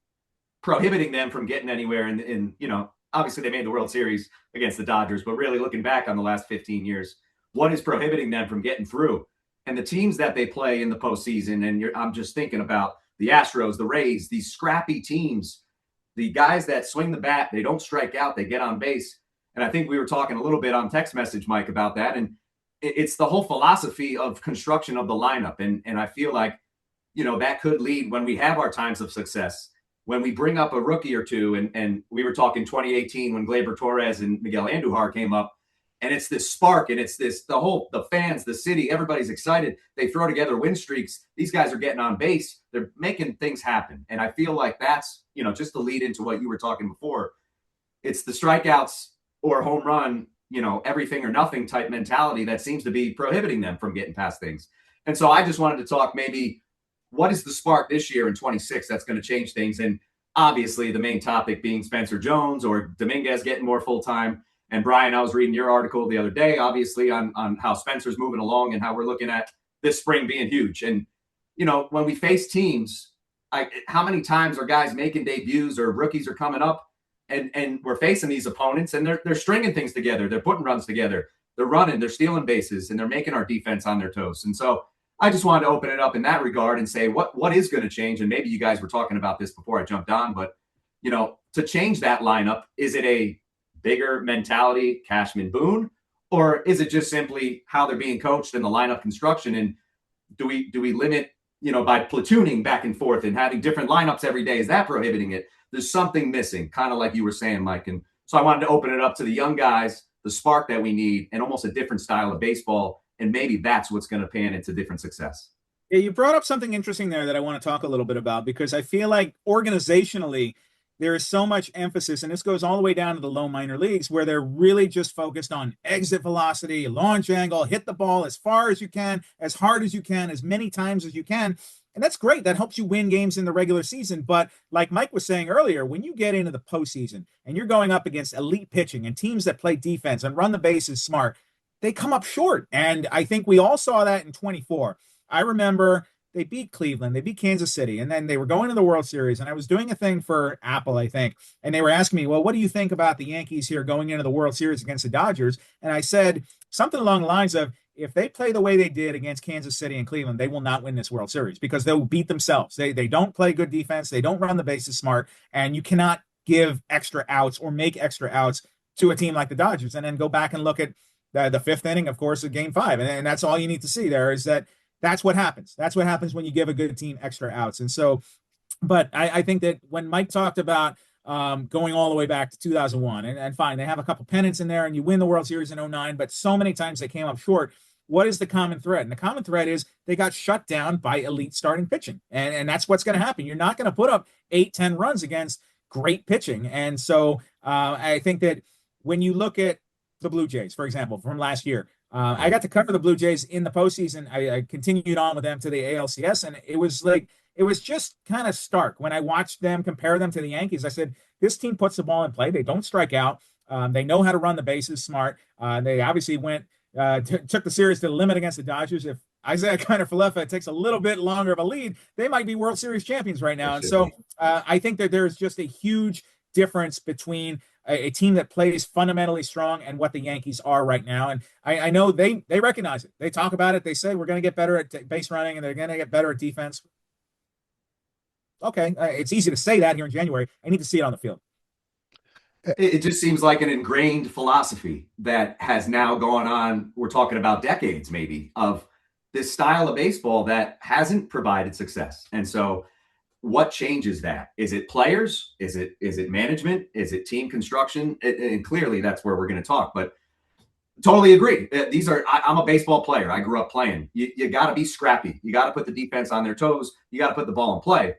prohibiting them from getting anywhere. And obviously they made the World Series against the Dodgers, but really looking back on the last 15 years, what is prohibiting them from getting through? And the teams that they play in the postseason, and I'm just thinking about the Astros, the Rays, these scrappy teams, the guys that swing the bat, they don't strike out, they get on base. And I think we were talking a little bit on text message, Mike, about that. And it's the whole philosophy of construction of the lineup. And I feel like, that could lead when we have our times of success, when we bring up a rookie or two. And we were talking 2018 when Gleyber Torres and Miguel Andujar came up. And it's this spark, and it's the fans, the city, everybody's excited. They throw together win streaks. These guys are getting on base. They're making things happen. And I feel like that's, just to lead into what you were talking before, it's the strikeouts or home run, everything or nothing type mentality that seems to be prohibiting them from getting past things. And so I just wanted to talk maybe what is the spark this year in 26 that's going to change things? And obviously the main topic being Spencer Jones or Dominguez getting more full-time. And Bryan, I was reading your article the other day, obviously on how Spencer's moving along and how we're looking at this spring being huge. And, when we face teams, how many times are guys making debuts or rookies are coming up and we're facing these opponents and they're stringing things together. They're putting runs together. They're running, they're stealing bases, and they're making our defense on their toes. And so I just wanted to open it up in that regard and say what is going to change. And maybe you guys were talking about this before I jumped on, but, to change that lineup, is it a bigger mentality, Cashman Boone, or is it just simply how they're being coached in the lineup construction? And do we limit, by platooning back and forth and having different lineups every day? Is that prohibiting it? There's something missing, kind of like you were saying, Mike. And so I wanted to open it up to the young guys, the spark that we need, and almost a different style of baseball. And maybe that's what's going to pan into different success. Yeah, you brought up something interesting there that I want to talk a little bit about, because I feel like organizationally, there is so much emphasis, and this goes all the way down to the low minor leagues, where they're really just focused on exit velocity, launch angle, hit the ball as far as you can, as hard as you can, as many times as you can. And that's great. That helps you win games in the regular season. But like Mike was saying earlier, when you get into the postseason and you're going up against elite pitching and teams that play defense and run the bases smart, they come up short. And I think we all saw that in 24. I remember they beat Cleveland, they beat Kansas City, and then they were going to the World Series. And I was doing a thing for Apple, I think, and they were asking me, well, what do you think about the Yankees here going into the World Series against the Dodgers? And I said something along the lines of, if they play the way they did against Kansas City and Cleveland, they will not win this World Series because they'll beat themselves. They don't play good defense. They don't run the bases smart, and you cannot give extra outs or make extra outs to a team like the Dodgers. And then go back and look at the fifth inning, of course, of Game 5, and that's all you need to see there is that that's what happens. That's what happens when you give a good team extra outs. And so, but I think that when Mike talked about going all the way back to 2001, and fine, they have a couple pennants in there, and you win the World Series in 09, but so many times they came up short. What is the common thread? And the common thread is they got shut down by elite starting pitching. And that's what's going to happen. You're not going to put up 8-10 runs against great pitching. And so I think that when you look at the Blue Jays, for example, from last year, I got to cover the Blue Jays in the postseason. I continued on with them to the ALCS, and it was just kind of stark when I watched them compare them to the Yankees. I said, this team puts the ball in play. They don't strike out. They know how to run the bases smart. They obviously took the series to the limit against the Dodgers. If Isaiah Kiner-Falefa takes a little bit longer of a lead, they might be World Series champions right now. And so I think that there's just a huge difference between a team that plays fundamentally strong and what the Yankees are right now. And I know they recognize it. They talk about it. They say we're going to get better at base running and they're going to get better at defense. Okay, it's easy to say that here in January. I need to see it on the field. It just seems like an ingrained philosophy that has now gone on. We're talking about decades, maybe, of this style of baseball that hasn't provided success. And so what changes that? Is it players? Is it management? Is it team construction? And clearly that's where we're going to talk, but totally agree. I'm a baseball player. I grew up playing. You got to be scrappy. You got to put the defense on their toes. You got to put the ball in play.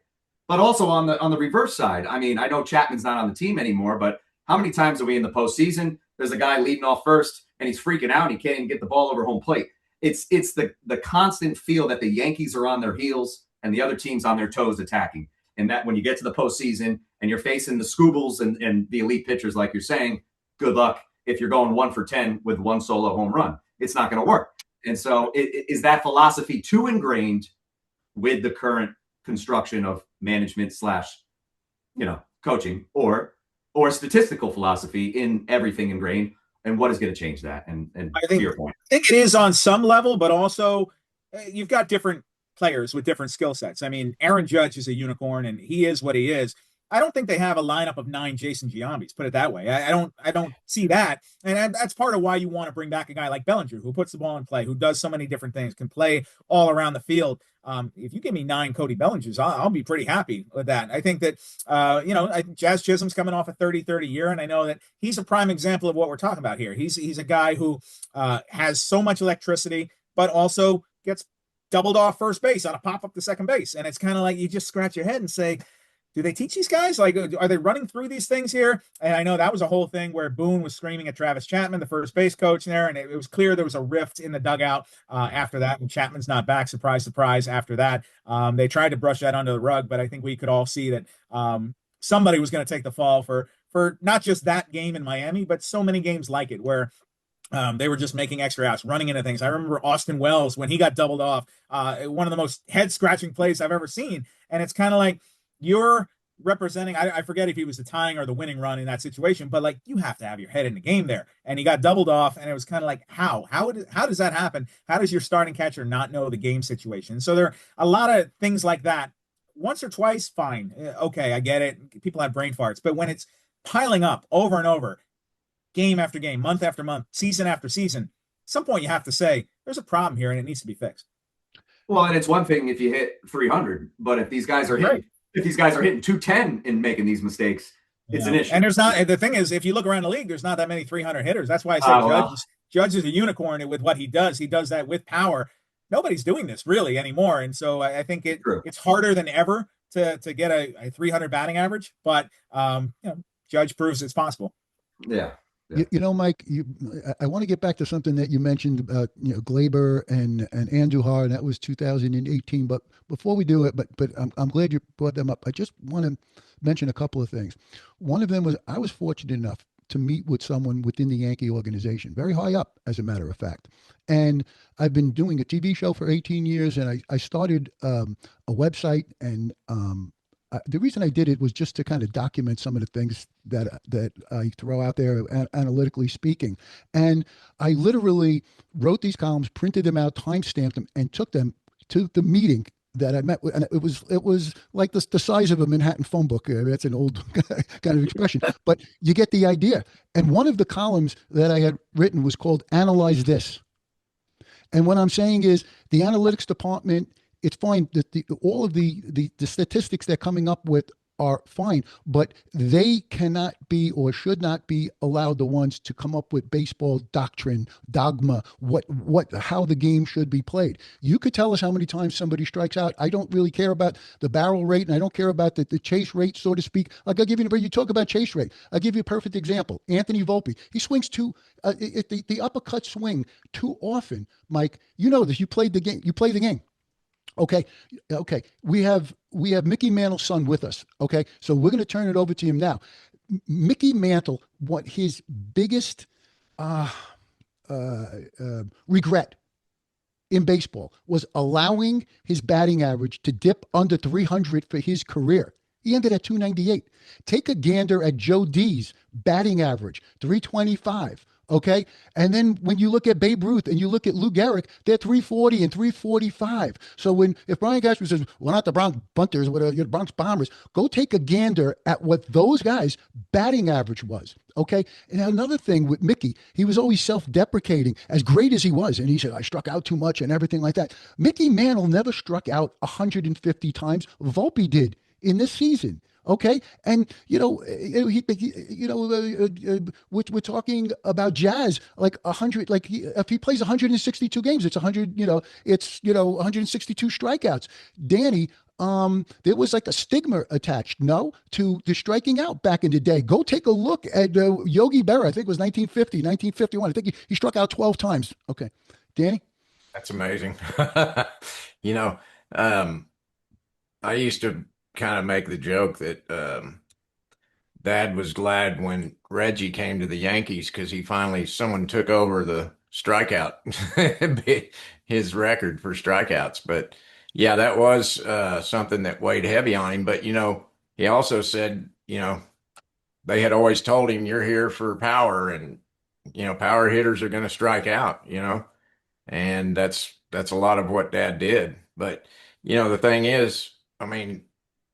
But also on the reverse side, I mean, I know Chapman's not on the team anymore, but how many times are we in the postseason? There's a guy leading off first and he's freaking out. He can't even get the ball over home plate. It's the constant feel that the Yankees are on their heels and the other team's on their toes attacking. And that when you get to the postseason and you're facing the Scoobles and the elite pitchers, like you're saying, good luck if you're going 1 for 10 with one solo home run. It's not going to work. And so is that philosophy too ingrained with the current construction of management / coaching or statistical philosophy in everything ingrained? And what is going to change that? And I think, to your point, I think it is on some level, but also you've got different players with different skill sets. I mean, Aaron Judge is a unicorn and he is what he is. I don't think they have a lineup of 9 Jason Giambis, put it that way. I don't see that. And that's part of why you want to bring back a guy like Bellinger, who puts the ball in play, who does so many different things, can play all around the field. If you give me 9 Cody Bellingers, I'll be pretty happy with that. I think that, I think Jazz Chisholm's coming off a 30-30 year, and I know that he's a prime example of what we're talking about here. He's a guy who has so much electricity, but also gets doubled off first base on a pop up to second base. And it's kind of like you just scratch your head and say, do they teach these guys? Like, are they running through these things here? And I know that was a whole thing where Boone was screaming at Travis Chapman, the first base coach there, and it was clear there was a rift in the dugout after that. And Chapman's not back, surprise, surprise. After that, they tried to brush that under the rug, but I think we could all see that somebody was going to take the fall for not just that game in Miami, but so many games like it where they were just making extra outs, running into things. I remember Austin Wells when he got doubled off, one of the most head-scratching plays I've ever seen. And it's kind of like, you're representing, I forget if he was the tying or the winning run in that situation, but like you have to have your head in the game there. And he got doubled off, and it was kind of like, how does that happen? How does your starting catcher not know the game situation? So there are a lot of things like that. Once or twice, fine. Okay, I get it. People have brain farts. But when it's piling up over and over, game after game, month after month, season after season, at some point you have to say, there's a problem here and it needs to be fixed. Well, and it's one thing if you hit 300, but if these guys are hitting 210 and making these mistakes, it's an issue. And there's not. The thing is, if you look around the league, there's not that many 300 hitters. That's why I say Judge is a unicorn with what he does. He does that with power. Nobody's doing this really anymore, and so I think it's harder than ever to get a 300 batting average, but Judge proves it's possible. Yeah. Mike, I want to get back to something that you mentioned about Glaber and Andujar, and that was 2018. But before we do it, but I'm glad you brought them up. I just want to mention a couple of things. One of them was I was fortunate enough to meet with someone within the Yankee organization, very high up, as a matter of fact. And I've been doing a TV show for 18 years, and I started a website, and the reason I did it was just to kind of document some of the things that I throw out there, analytically speaking. And I literally wrote these columns, printed them out, time-stamped them, and took them to the meeting that I met with. And it was like the size of a Manhattan phone book. That's an old kind of expression, but you get the idea. And one of the columns that I had written was called "Analyze This." And what I'm saying is the analytics department, it's fine that all of the statistics they're coming up with are fine, but they cannot be or should not be allowed the ones to come up with baseball doctrine, dogma, how the game should be played. You could tell us how many times somebody strikes out. I don't really care about the barrel rate, and I don't care about the chase rate, so to speak. Like I'll give you talk about chase rate. I'll give you a perfect example. Anthony Volpe. He swings the uppercut swing too often. Mike, you know this. You played the game. You play the game. Okay. We have Mickey Mantle's son with us. Okay. So we're going to turn it over to him now. Mickey Mantle, what his biggest regret in baseball was allowing his batting average to dip under 300 for his career. He ended at 298. Take a gander at Joe D's batting average, 325. Okay. And then when you look at Babe Ruth and you look at Lou Gehrig, they're 340 and 345. So if Brian Cashman says, we're not the Bronx Bunters, we're the Bronx Bombers, go take a gander at what those guys' batting average was. Okay. And another thing with Mickey, he was always self-deprecating, as great as he was. And he said, I struck out too much and everything like that. Mickey Mantle never struck out 150 times. Volpe did in this season. Okay. And, we're talking about Jazz, like 100, if he plays 162 games, it's 100, it's 162 strikeouts. Danny, there was like a stigma attached, to the striking out back in the day. Go take a look at Yogi Berra. I think it was 1950, 1951. I think he struck out 12 times. Okay. Danny? That's amazing. I used to kind of make the joke that Dad was glad when Reggie came to the Yankees because someone took over the strikeout, his record for strikeouts. But yeah, that was something that weighed heavy on him. But, he also said, they had always told him, you're here for power, and, power hitters are going to strike out, and that's a lot of what Dad did. But, the thing is,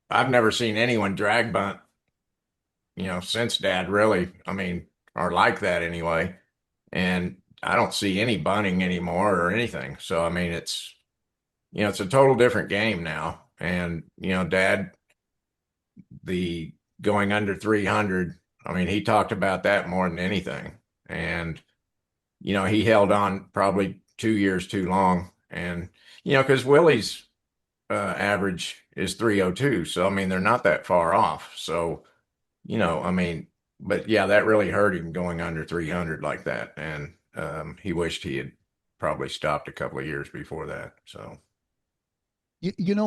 I've never seen anyone drag bunt, since Dad, really. Or like that anyway. And I don't see any bunting anymore or anything. So, it's a total different game now. And, Dad, the going under 300, he talked about that more than anything. And, he held on probably 2 years too long. And, because Willie's average is 302. So, they're not that far off. So, but yeah, that really hurt him going under 300 like that. And he wished he had probably stopped a couple of years before that. So.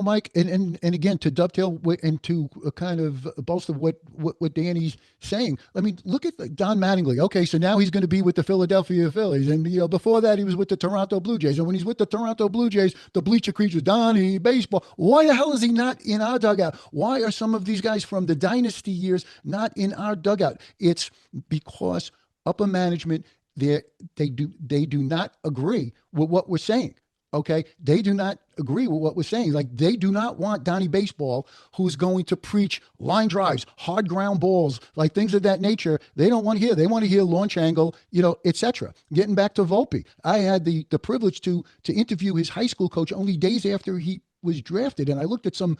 Mike, and again, to dovetail and to kind of bolster what Danny's saying. Look at Don Mattingly. Okay, so now he's going to be with the Philadelphia Phillies, and before that he was with the Toronto Blue Jays. And when he's with the Toronto Blue Jays, the bleacher creatures, Donnie baseball. Why the hell is he not in our dugout? Why are some of these guys from the dynasty years not in our dugout? It's because upper management they do not agree with what we're saying. Okay, they do not agree with what we're saying. Like, they do not want Donnie Baseball, who's going to preach line drives, hard ground balls, like things of that nature. They don't want to hear. They want to hear launch angle, etc. Getting back to Volpe, I had the privilege to interview his high school coach only days after he was drafted, and I looked at some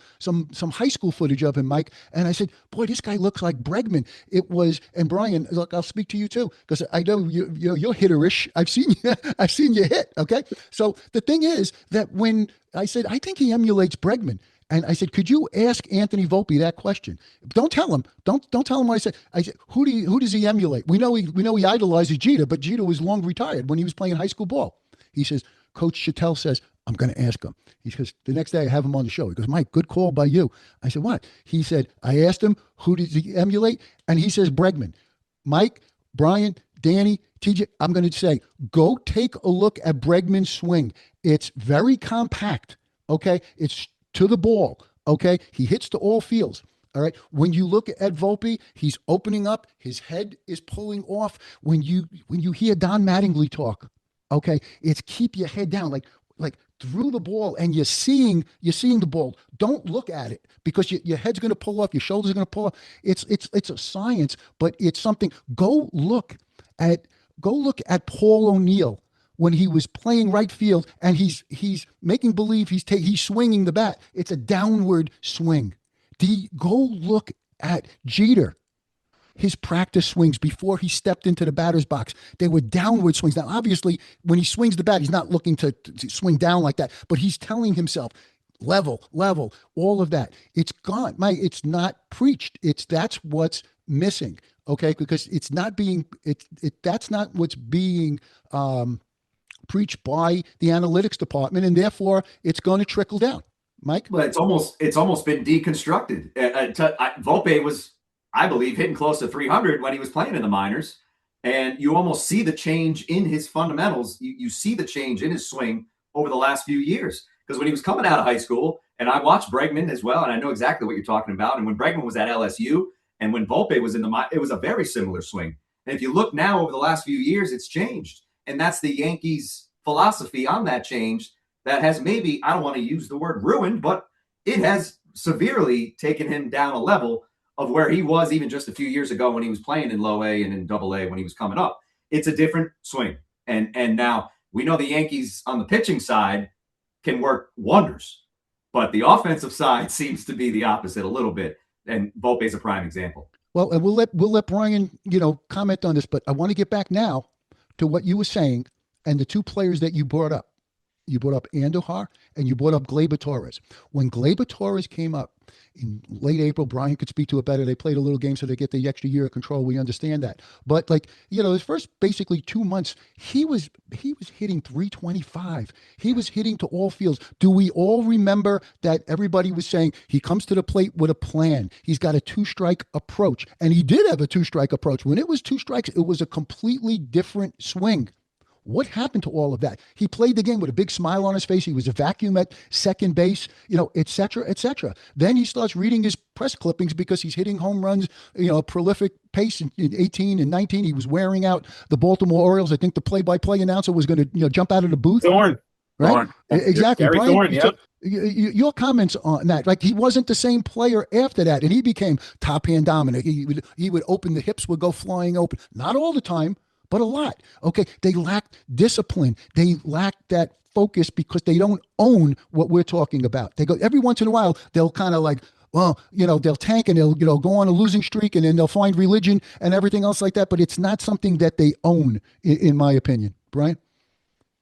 high school footage of him, Mike, and I said, boy, this guy looks like Bregman. And Bryan, look, I'll speak to you too, because I know you're hitterish. I've seen you hit. Okay, so the thing is that when I said I think he emulates Bregman, And I said, could you ask Anthony Volpe that question? Don't tell him. Don't tell him what I said. I said, who does he emulate? We know he idolizes Jeter, but Jeter was long retired when he was playing high school ball. He says, Coach Chattel says, I'm going to ask him. He says, the next day I have him on the show. He goes, Mike, good call by you. I said, what? He said, I asked him, who does he emulate? And he says, Bregman. Mike, Bryan, Danny, TJ, I'm going to say, go take a look at Bregman's swing. It's very compact. Okay. It's to the ball. Okay. He hits to all fields. All right. When you look at Volpe, he's opening up. His head is pulling off. When you hear Don Mattingly talk, okay, it's keep your head down, like through the ball, and you're seeing the ball. Don't look at it because your head's going to pull off, your shoulders are going to pull off. It's a science, but it's something. Go look at Paul O'Neill when he was playing right field, and he's making believe he's swinging the bat. It's a downward swing. Go look at Jeter. His practice swings before he stepped into the batter's box, they were downward swings. Now, obviously, when he swings the bat, he's not looking to swing down like that, but he's telling himself, level, all of that. It's gone. It's not preached. That's what's missing. Okay. Because it's not being, that's not what's being, preached by the analytics department. And therefore it's going to trickle down. Mike? But it's almost been deconstructed. Volpe was, I believe, hitting close to 300 when he was playing in the minors. And you almost see the change in his fundamentals. You see the change in his swing over the last few years. Because when he was coming out of high school, and I watched Bregman as well, and I know exactly what you're talking about. And when Bregman was at LSU and when Volpe was it was a very similar swing. And if you look now over the last few years, it's changed. And that's the Yankees' philosophy on that change that has maybe, I don't want to use the word ruined, but it has severely taken him down a level of where he was even just a few years ago when he was playing in low A and in double A when he was coming up. It's a different swing. And now we know the Yankees on the pitching side can work wonders, but the offensive side seems to be the opposite a little bit. And Volpe is a prime example. Well, and we'll let Bryan, comment on this, but I want to get back now to what you were saying and the two players that you brought up. You brought up Andujar and you brought up Gleyber Torres. When Gleyber Torres came up in late April, Bryan could speak to it better. They played a little game so they get the extra year of control. We understand that. But his first basically 2 months, he was hitting 325. He was hitting to all fields. Do we all remember that everybody was saying he comes to the plate with a plan? He's got a 2-strike approach. And he did have a 2-strike approach. When it was 2 strikes, it was a completely different swing. What happened to all of that? He played the game with a big smile on his face. He was a vacuum at second base, et cetera, et cetera. Then he starts reading his press clippings because he's hitting home runs, a prolific pace in 18 and 19. He was wearing out the Baltimore Orioles. I think the play-by-play announcer was going to, jump out of the booth. Thorne. Right? Thorne. Exactly. Gary Bryan, Thorne, yeah. Your comments on that, he wasn't the same player after that, and he became top hand dominant. He would open, the hips would go flying open. Not all the time, but a lot. Okay. They lack discipline. They lack that focus because they don't own what we're talking about. They go every once in a while, they'll kind of they'll tank and they'll, go on a losing streak and then they'll find religion and everything else like that. But it's not something that they own, in my opinion. Bryan?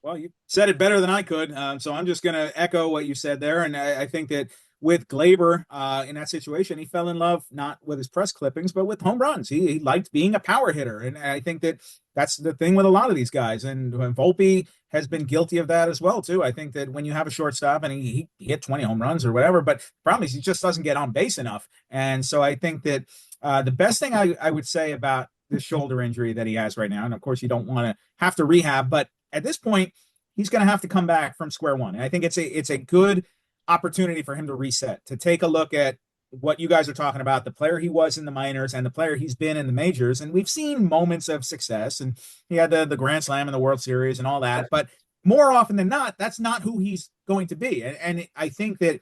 Well, you said it better than I could. So I'm just going to echo what you said there. And I think that with Gleyber in that situation, he fell in love not with his press clippings, but with home runs. He liked being a power hitter. And I think that that's the thing with a lot of these guys. And Volpe has been guilty of that as well, too. I think that when you have a shortstop and he hit 20 home runs or whatever, but the problem is he just doesn't get on base enough. And so I think that the best thing I would say about this shoulder injury that he has right now, and of course you don't want to have to rehab, but at this point, he's going to have to come back from square one. And I think it's a good opportunity for him to reset, to take a look at what you guys are talking about, the player he was in the minors and the player he's been in the majors. And we've seen moments of success, and he had the Grand Slam and the World Series and all that, but more often than not, that's not who he's going to be. And I think that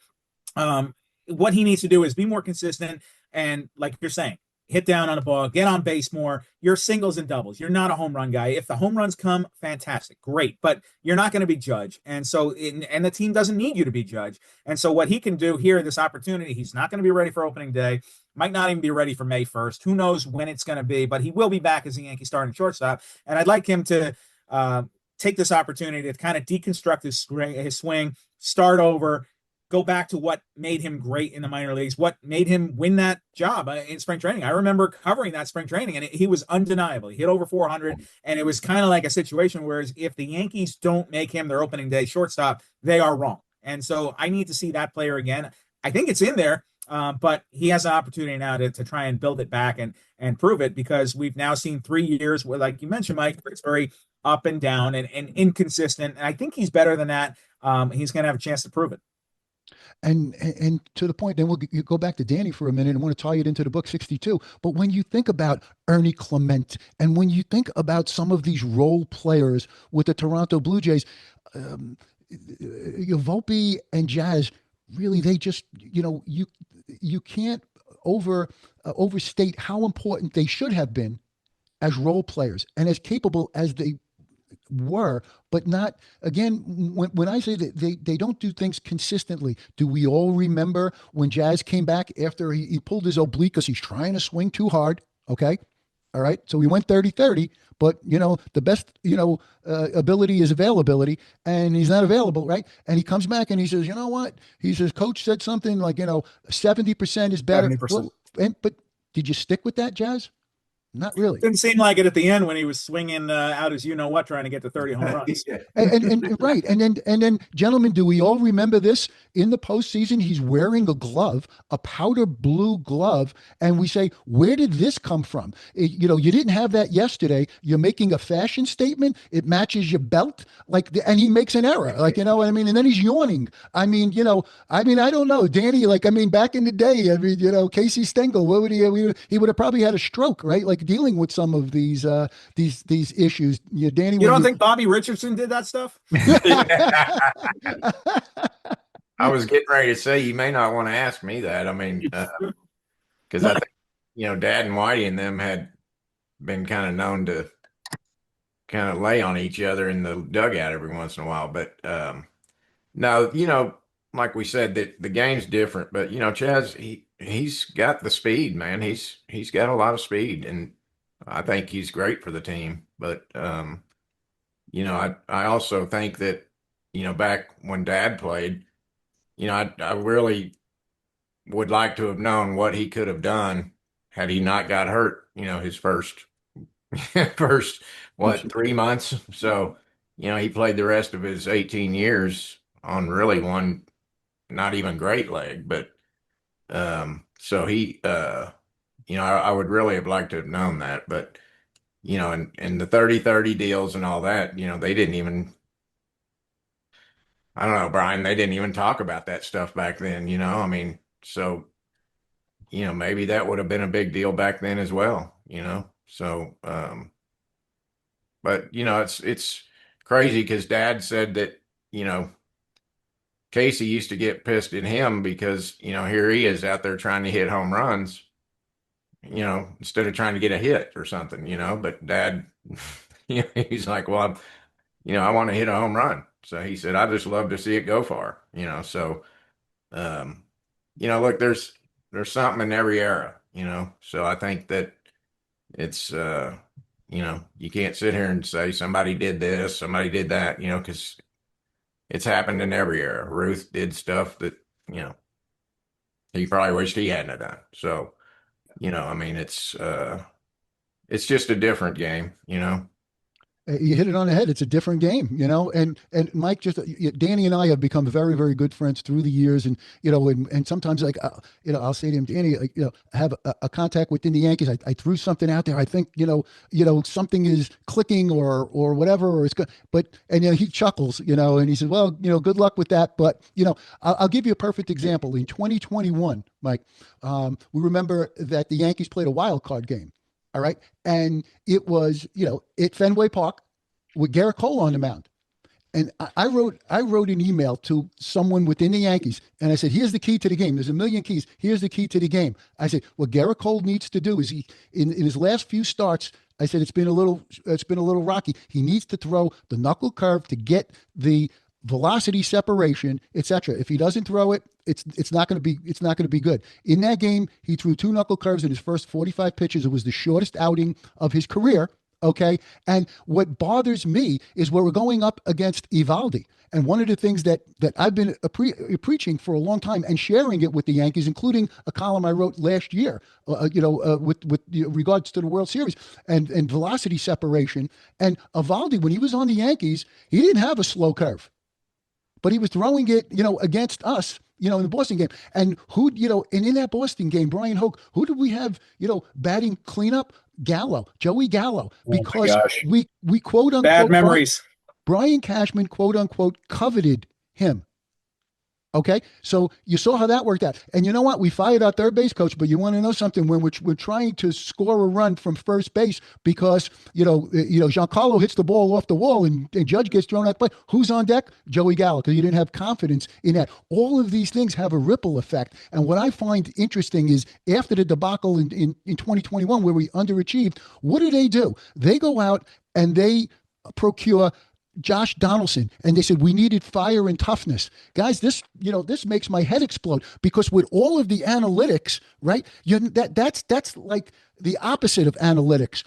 what he needs to do is be more consistent. And like you're saying, hit down on the ball, get on base more. You're singles and doubles. You're not a home run guy. If the home runs come, fantastic, great, but you're not going to be judged. And so, and the team doesn't need you to be judged. And so what he can do here, this opportunity, he's not going to be ready for opening day, might not even be ready for May 1st. Who knows when it's going to be, but he will be back as a Yankee starting shortstop. And I'd like him to take this opportunity to kind of deconstruct his swing, start over, go back to what made him great in the minor leagues, what made him win that job in spring training. I remember covering that spring training, and he was undeniable. He hit over 400, and it was kind of like a situation where if the Yankees don't make him their opening day shortstop, they are wrong. And so I need to see that player again. I think it's in there, but he has an opportunity now to try and build it back and prove it, because we've now seen 3 years where, like you mentioned, Mike, it's very up and down and inconsistent. And I think he's better than that. He's going to have a chance to prove it. And to the point, then we'll go back to Danny for a minute and want to tie it into the book 62. But when you think about Ernie Clement, and when you think about some of these role players with the Toronto Blue Jays, Volpe and Jazz, really, they just, you can't overstate how important they should have been as role players and as capable as they were, but not, again, when I say that they don't do things consistently. Do we all remember when Jazz came back after he pulled his oblique because he's trying to swing too hard? Okay. All right. So he went 30-30, but the best, ability is availability, and he's not available. Right. And he comes back and he says, you know what? He says, coach said something like, 70% is better. 70%. But did you stick with that, Jazz? Not really. Didn't seem like it at the end when he was swinging out as trying to get to 30 home runs. and right, and then, gentlemen, do we all remember this? In the postseason, he's wearing a glove, a powder blue glove, and we say, where did this come from? You didn't have that yesterday. You're making a fashion statement. It matches your belt, and he makes an error, what I mean? And then he's yawning. I don't know, Danny. Back in the day, Casey Stengel, what would he would have probably had a stroke, right? Dealing with some of these issues. Danny, you don't think Bobby Richardson did that stuff? I was getting ready to say, you may not want to ask me that. I mean, because I think, Dad and Whitey and them had been kind of known to kind of lay on each other in the dugout every once in a while. But no, like we said, that the game's different. But Chaz, he's got the speed, man. He's got a lot of speed, and I think he's great for the team. But I also think that back when Dad played, I really would like to have known what he could have done had he not got hurt. His first 3 months. So he played the rest of his 18 years on really one not even great leg, but so he I would really have liked to have known that, but and the 30-30 deals and all that, they didn't even, I don't know, Bryan, they didn't even talk about that stuff back then, so maybe that would have been a big deal back then as well, so but it's crazy because Dad said that Casey used to get pissed at him because, here he is out there trying to hit home runs, instead of trying to get a hit or something, but Dad, he's like, well, I want to hit a home run. So he said, I just love to see it go far, so, look, there's something in every era, so I think that it's, you can't sit here and say somebody did this, somebody did that, because it's happened in every era. Ruth did stuff that, he probably wished he hadn't have done. So, it's just a different game, You hit it on the head. It's a different game, and Mike, Danny and I have become very, very good friends through the years. And, and sometimes I'll say to him, Danny, I have a contact within the Yankees. I threw something out there. I think, something is clicking or whatever, or it's good. But, and, he chuckles, and he says, well, good luck with that. But, I'll give you a perfect example. In 2021, Mike, we remember that the Yankees played a wild card game. All right. And it was, at Fenway Park with Garrett Cole on the mound. And I wrote an email to someone within the Yankees, and I said, here's the key to the game. There's a million keys. Here's the key to the game. I said, what Garrett Cole needs to do is in his last few starts, I said, it's been a little rocky. He needs to throw the knuckle curve to get the velocity separation, etc. If he doesn't throw it, it's not going to be good. In that game, he threw 2 knuckle curves in his first 45 pitches. It was the shortest outing of his career. Okay. And what bothers me is where we're going up against Evaldi. And one of the things that I've been preaching for a long time and sharing it with the Yankees, including a column I wrote last year, with regards to the World Series and velocity separation. And Evaldi, when he was on the Yankees, he didn't have a slow curve, but he was throwing it, against us, in the Boston game. And and in that Boston game, Bryan Hoch, who did we have, batting cleanup? Gallo, Joey Gallo, because we quote Bad unquote memories. Brian Cashman quote unquote coveted him. Okay, so you saw how that worked out, and you know what? We fired our third base coach, but you want to know something? When we're trying to score a run from first base because Giancarlo hits the ball off the wall and Judge gets thrown out. But who's on deck? Joey Gallo, because you didn't have confidence in that. All of these things have a ripple effect, and what I find interesting is after the debacle in 2021 where we underachieved, what do? They go out and they procure Josh Donaldson, and they said we needed fire and toughness. Guys, this makes my head explode because with all of the analytics, right? That's like the opposite of analytics.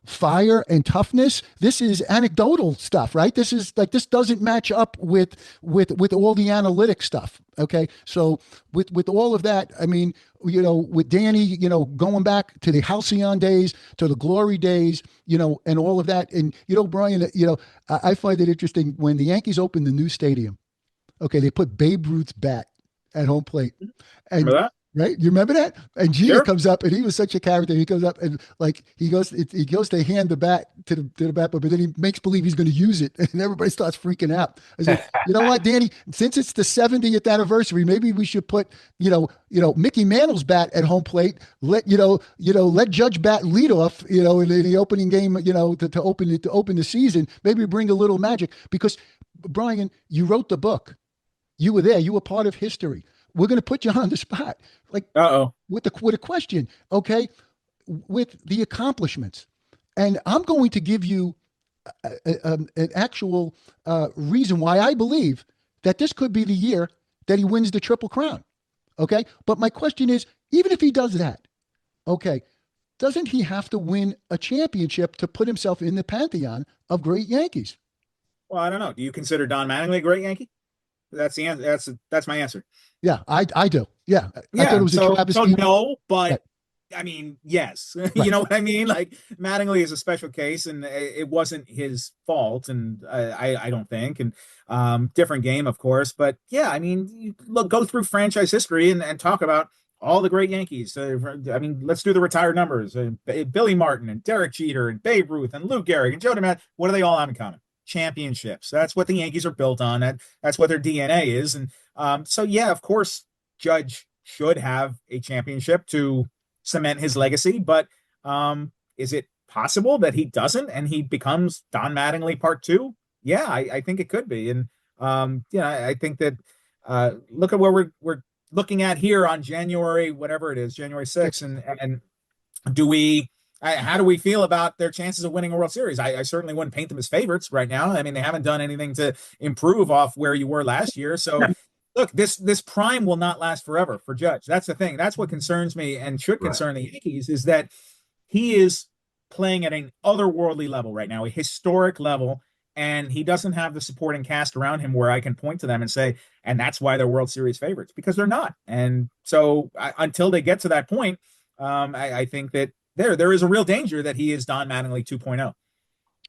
Fire and toughness. This is anecdotal stuff, right? This doesn't match up with all the analytic stuff. Okay, so with all of that, I mean, with Danny, going back to the halcyon days, to the glory days, and all of that, and Bryan, I find it interesting when the Yankees opened the new stadium. Okay, they put Babe Ruth's bat at home plate, and Remember that? right? You remember that? And Jeter Sure. comes up, and he was such a character. He comes up and he goes to hand the bat to the bat, but then he makes believe he's going to use it, and everybody starts freaking out. I said, you know what, Danny? Since it's the 70th anniversary, maybe we should put Mickey Mantle's bat at home plate. Let Judge bat lead off, in the opening game, to open the season. Maybe bring a little magic because Bryan, you wrote the book. You were there. You were part of history. We're going to put you on the spot, like with a question, okay, with the accomplishments, and I'm going to give you an actual reason why I believe that this could be the year that he wins the Triple Crown, okay. But my question is, even if he does that, okay, doesn't he have to win a championship to put himself in the pantheon of great Yankees? Well, I don't know. Do you consider Don Mattingly a great Yankee? That's the answer. That's my answer. Yeah, I do. Yeah, Yeah. I thought it was a travesty. So no, but Right. I mean, yes. Right. You know what I mean? Like Mattingly is a special case, and it wasn't his fault, and I don't think, and different game, of course. But yeah, I mean, you go through franchise history and talk about all the great Yankees. I mean, let's do the retired numbers: Billy Martin and Derek Jeter and Babe Ruth and Lou Gehrig and Joe DiMaggio. What do they all have in common? Championships. That's what the Yankees are built on. That's what their DNA is. And so yeah, of course, Judge should have a championship to cement his legacy. But is it possible that he doesn't and he becomes Don Mattingly Part 2? Yeah, I think it could be. And I think that look at where we're looking at here on January, whatever it is, January 6th, and how do we feel about their chances of winning a World Series? I certainly wouldn't paint them as favorites right now. I mean, they haven't done anything to improve off where you were last year. So look, this prime will not last forever for Judge. That's the thing. That's what concerns me and should concern the Yankees, is that he is playing at an otherworldly level right now, a historic level, and he doesn't have the supporting cast around him where I can point to them and say, and that's why they're World Series favorites, because they're not. And so until they get to that point, I think that there is a real danger that he is Don Mattingly 2.0.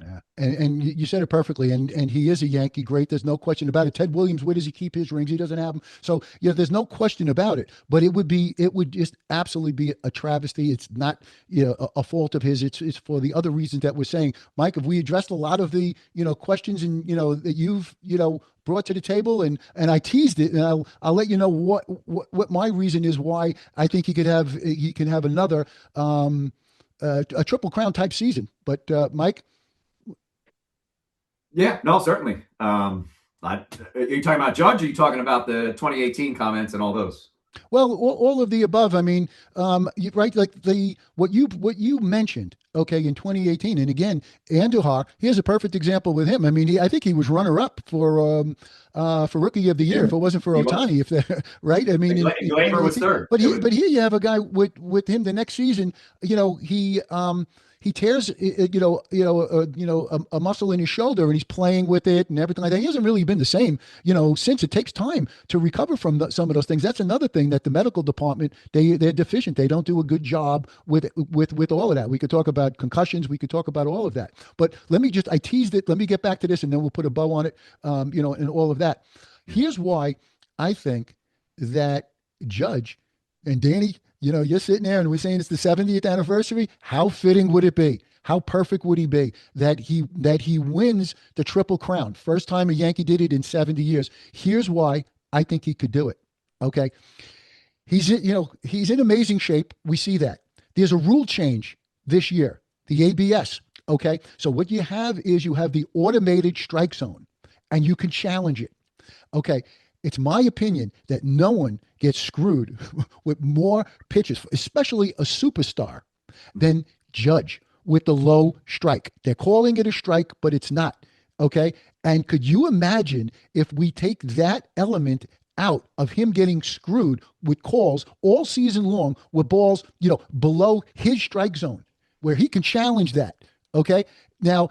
Yeah. And you said it perfectly. And he is a Yankee great. There's no question about it. Ted Williams, where does he keep his rings? He doesn't have them. So, there's no question about it. But it would just absolutely be a travesty. It's not, a fault of his. It's for the other reasons that we're saying. Mike, have we addressed a lot of the, questions and, that you've, brought to the table, and I teased it, and I'll let you know what my reason is why I think he can have another a Triple Crown type season. But Mike. Yeah, no, certainly. Are you talking about Judge? Or are you talking about the 2018 comments and all those? Well, all of the above. I mean, right? Like what you mentioned. Okay, in 2018, and again, Andujar. Here's a perfect example with him. I mean, I think he was runner-up for Rookie of the Year if it wasn't for Ohtani. Right? I mean, Glaber was third. But here you have a guy with him the next season. He he tears, a muscle in his shoulder, and he's playing with it and everything like that. He hasn't really been the same, since. It takes time to recover from some of those things. That's another thing that the medical department, they're deficient. They don't do a good job with all of that. We could talk about concussions. We could talk about all of that. But I teased it. Let me get back to this, and then we'll put a bow on it. And all of that. Here's why I think that Judge and Danny, you're sitting there and we're saying it's the 70th anniversary. How fitting would it be? How perfect would he be that he wins the Triple Crown? First time a Yankee did it in 70 years. Here's why I think he could do it. Okay. He's in amazing shape. We see that. There's a rule change this year, the ABS. Okay. So what you have is the automated strike zone, and you can challenge it. Okay. It's my opinion that no one gets screwed with more pitches, especially a superstar, than Judge with the low strike. They're calling it a strike, but it's not. Okay. And could you imagine if we take that element out of him getting screwed with calls all season long with balls, below his strike zone, where he can challenge that? Okay. Now,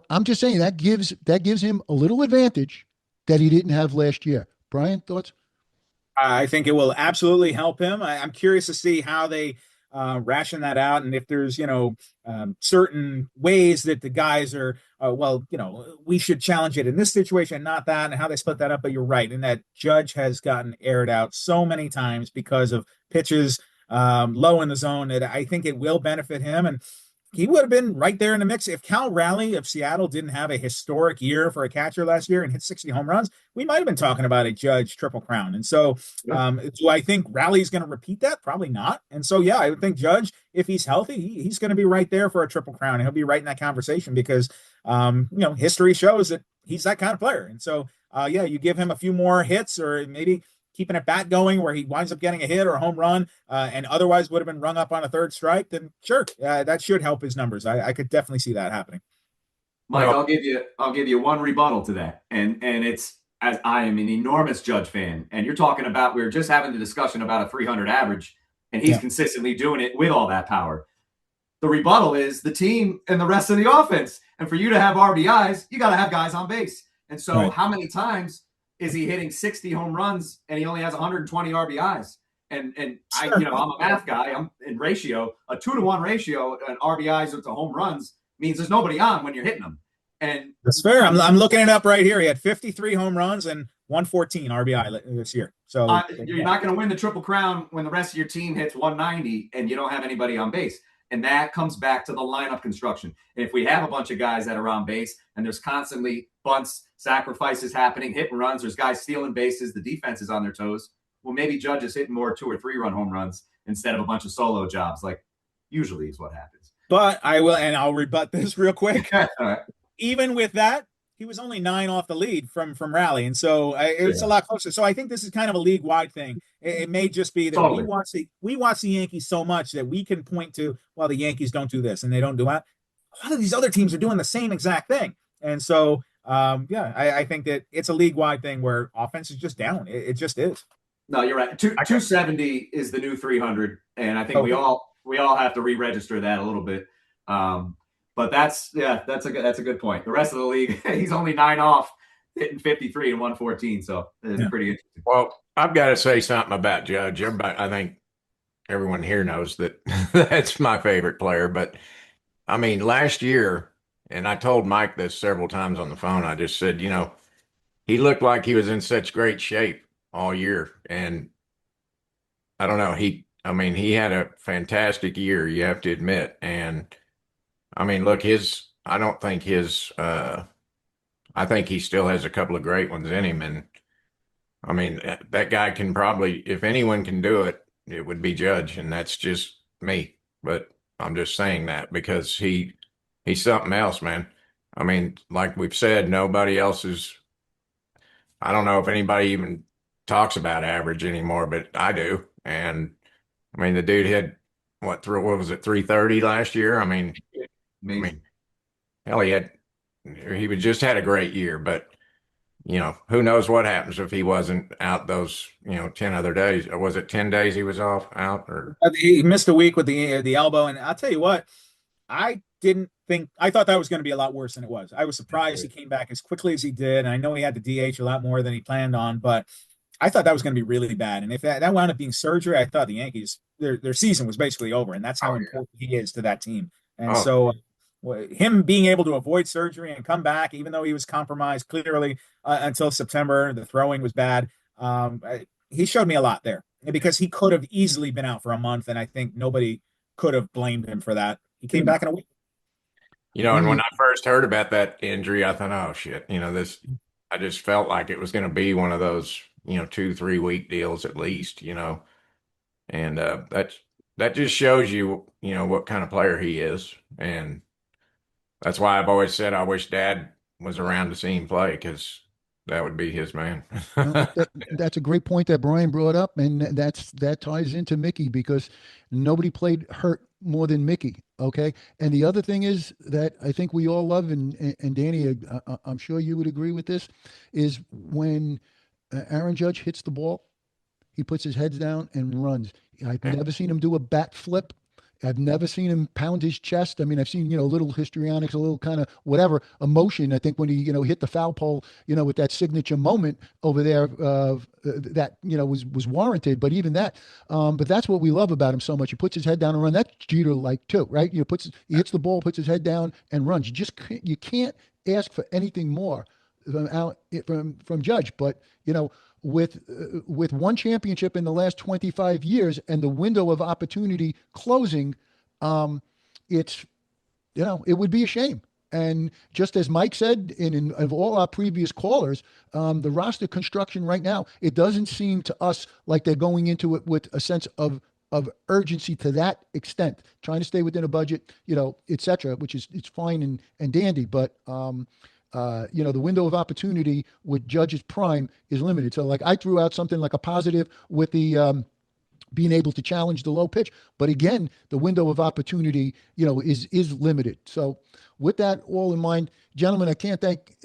I'm just saying that gives him a little advantage that he didn't have last year. Bryan, thoughts? I think it will absolutely help him. I'm curious to see how they ration that out, and if there's certain ways that the guys are we should challenge it in this situation, not that, and how they split that up. But you're right in that Judge has gotten aired out so many times because of pitches low in the zone that I think it will benefit him, and he would have been right there in the mix. If Cal Raleigh of Seattle didn't have a historic year for a catcher last year and hit 60 home runs, we might have been talking about a Judge Triple Crown. And so do I think Raleigh's going to repeat that? Probably not. And so, yeah, I would think Judge, if he's healthy, he's going to be right there for a Triple Crown. And he'll be right in that conversation because, history shows that he's that kind of player. And so, you give him a few more hits or maybe keeping a bat going where he winds up getting a hit or a home run and otherwise would have been rung up on a third strike, then sure, that should help his numbers. I could definitely see that happening. Mike, I'll give you one rebuttal to that. And it's, as I am an enormous Judge fan, and you're talking about, we were just having the discussion about a 300 average, and he's consistently doing it with all that power. The rebuttal is the team and the rest of the offense. And for you to have RBIs, you got to have guys on base. And so how many times is he hitting 60 home runs and he only has 120 RBIs? And sure. I'm a math guy. I'm in ratio. A 2-to-1 ratio and RBIs to home runs means there's nobody on when you're hitting them. And that's fair. I'm looking it up right here. He had 53 home runs and 114 RBI this year. So you're not going to win the Triple Crown when the rest of your team hits 190 and you don't have anybody on base. And that comes back to the lineup construction. And if we have a bunch of guys that are on base and there's constantly bunts, sacrifices happening, hit and runs, there's guys stealing bases, the defense is on their toes. Well, maybe Judge is hitting more 2 or 3 run home runs instead of a bunch of solo jobs, like usually is what happens. But I'll rebut this real quick. All right. Even with that, he was only 9 off the lead from Raleigh. And so it's a lot closer. So I think this is kind of a league-wide thing. It may just be that totally. we watch the Yankees so much that we can point to, well, the Yankees don't do this and they don't do that. A lot of these other teams are doing the same exact thing. And so, I think that it's a league-wide thing where offense is just down. It just is. No, you're right. 270 is the new 300. And I think we all have to re-register that a little bit. But that's a good point. The rest of the league, he's only 9 off, hitting 53 and 114. So it's pretty interesting. Well, I've got to say something about Judge. I think everyone here knows that that's my favorite player. But I mean, last year, and I told Mike this several times on the phone, I just said, he looked like he was in such great shape all year. And I don't know, he had a fantastic year, you have to admit. And I mean, look, I think he still has a couple of great ones in him. And I mean, that guy can probably, if anyone can do it, it would be Judge. And that's just me. But I'm just saying that because he's something else, man. I mean, like we've said, nobody else is, I don't know if anybody even talks about average anymore, but I do. And I mean, the dude had what was it, 330 last year? I mean, hell, he just had a great year, but who knows what happens if he wasn't out those 10 other days. Or was it 10 days he was out? Or he missed a week with the elbow, and I'll tell you what, I didn't think I thought that was going to be a lot worse than it was. I was surprised he came back as quickly as he did, and I know he had the DH a lot more than he planned on, but I thought that was going to be really bad. And if that wound up being surgery, I thought the Yankees their season was basically over, and that's how important he is to that team. And Oh, so him being able to avoid surgery and come back, even though he was compromised clearly until September, the throwing was bad. He showed me a lot there because he could have easily been out for a month, and I think nobody could have blamed him for that. He came back in a week. and when I first heard about that injury, I thought, oh shit, I just felt like it was going to be one of those, 2, 3 week deals at least, and that just shows you, what kind of player he is, and that's why I've always said I wish Dad was around to see him play because that would be his man. That's a great point that Bryan brought up, and that ties into Mickey because nobody played hurt more than Mickey. Okay, and the other thing is that I think we all love, and Danny, I'm sure you would agree with this, is when Aaron Judge hits the ball, he puts his heads down and runs. I've never seen him do a bat flip. I've never seen him pound his chest. I mean, I've seen, little histrionics, a little kind of whatever emotion. I think when he, hit the foul pole, with that signature moment over there, that, was warranted. But even that, but that's what we love about him so much. He puts his head down and runs. That's Jeter like too, right? He hits the ball, puts his head down and runs. You can't ask for anything more from Judge. But, with one championship in the last 25 years and the window of opportunity closing, it's, it would be a shame. And just as Mike said, of all our previous callers, the roster construction right now, it doesn't seem to us like they're going into it with a sense of urgency to that extent, trying to stay within a budget, et cetera, which is, it's fine and dandy. But, the window of opportunity with Judge's prime is limited. So like I threw out something like a positive with the, being able to challenge the low pitch. But again, the window of opportunity, is limited. So with that all in mind, gentlemen, I can't thank,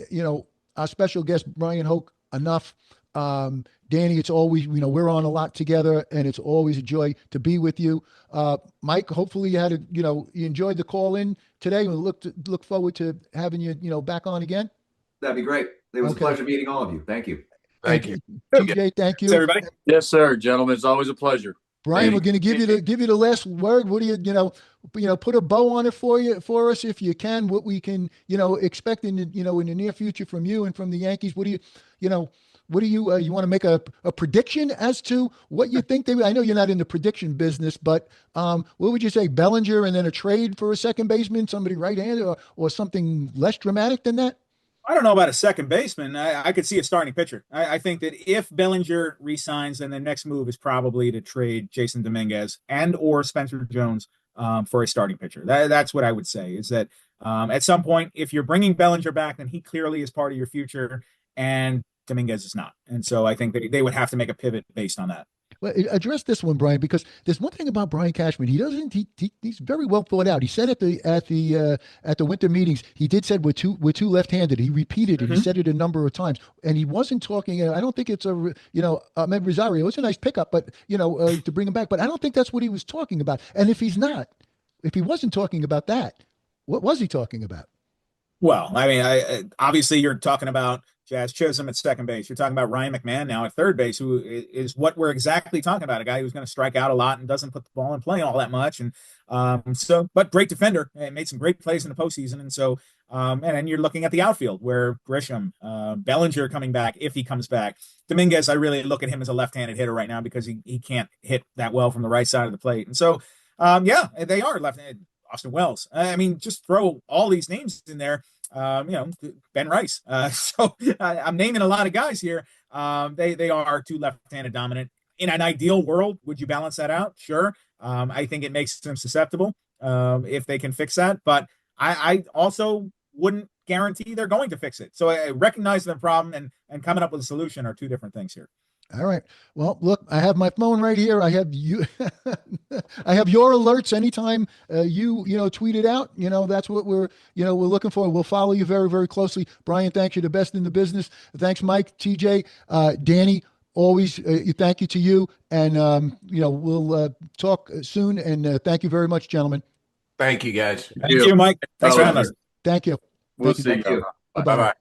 our special guest, Bryan Hoch, enough. Danny, it's always, we're on a lot together and it's always a joy to be with you. Mike, hopefully you had you enjoyed the call in today. We look forward to having you, back on again. That'd be great. It was a pleasure meeting all of you. Thank you. Thank you. TJ, thank you. Thanks, everybody. Yes, sir, gentlemen. It's always a pleasure. Bryan, we're going to give you the last word. What do you, put a bow on it for us if you can. What we can, expect in the near future from you and from the Yankees. What do you, you want to make a prediction as to what you think I know you're not in the prediction business, but what would you say? Bellinger and then a trade for a second baseman, somebody right-handed, or something less dramatic than that? I don't know about a second baseman. I could see a starting pitcher. I think that if Bellinger resigns, then the next move is probably to trade Jason Dominguez and or Spencer Jones for a starting pitcher. That's what I would say is that at some point, if you're bringing Bellinger back, then he clearly is part of your future and Dominguez is not. And so I think that they would have to make a pivot based on that. Well, address this one, Bryan, because there's one thing about Brian Cashman. He's very well thought out. He said at the winter meetings, he did said we're too left-handed. He repeated it. Mm-hmm. He said it a number of times, and he wasn't talking. I don't think it's Ahmed Rosario. It's a nice pickup, but to bring him back. But I don't think that's what he was talking about. And if he wasn't talking about that, what was he talking about? Well, I mean, obviously you're talking about Jazz Chisholm at second base. You're talking about Ryan McMahon now at third base, who is what we're exactly talking about, a guy who's going to strike out a lot and doesn't put the ball in play all that much. And but great defender and made some great plays in the postseason. And so, and then you're looking at the outfield where Grisham, Bellinger coming back, if he comes back. Dominguez, I really look at him as a left-handed hitter right now because he can't hit that well from the right side of the plate. And so, yeah, they are left-handed. Austin Wells. I mean, just throw all these names in there. Ben Rice. So I'm naming a lot of guys here. They are too left-handed dominant. In an ideal world, would you balance that out? Sure. I think it makes them susceptible if they can fix that. But I also wouldn't guarantee they're going to fix it. So I recognize the problem and coming up with a solution are two different things here. All right. Well, look, I have my phone right here. I have you. I have your alerts anytime you tweet it out. That's what we're looking for. We'll follow you very, very closely. Bryan, thanks. You're the best in the business. Thanks, Mike, TJ, Danny. Always, thank you to you. And we'll talk soon. And thank you very much, gentlemen. Thank you, guys. Thank you, Mike. Thanks for having us. Thank you. We'll Thank you, see. Thank you. Bye-bye. Bye bye.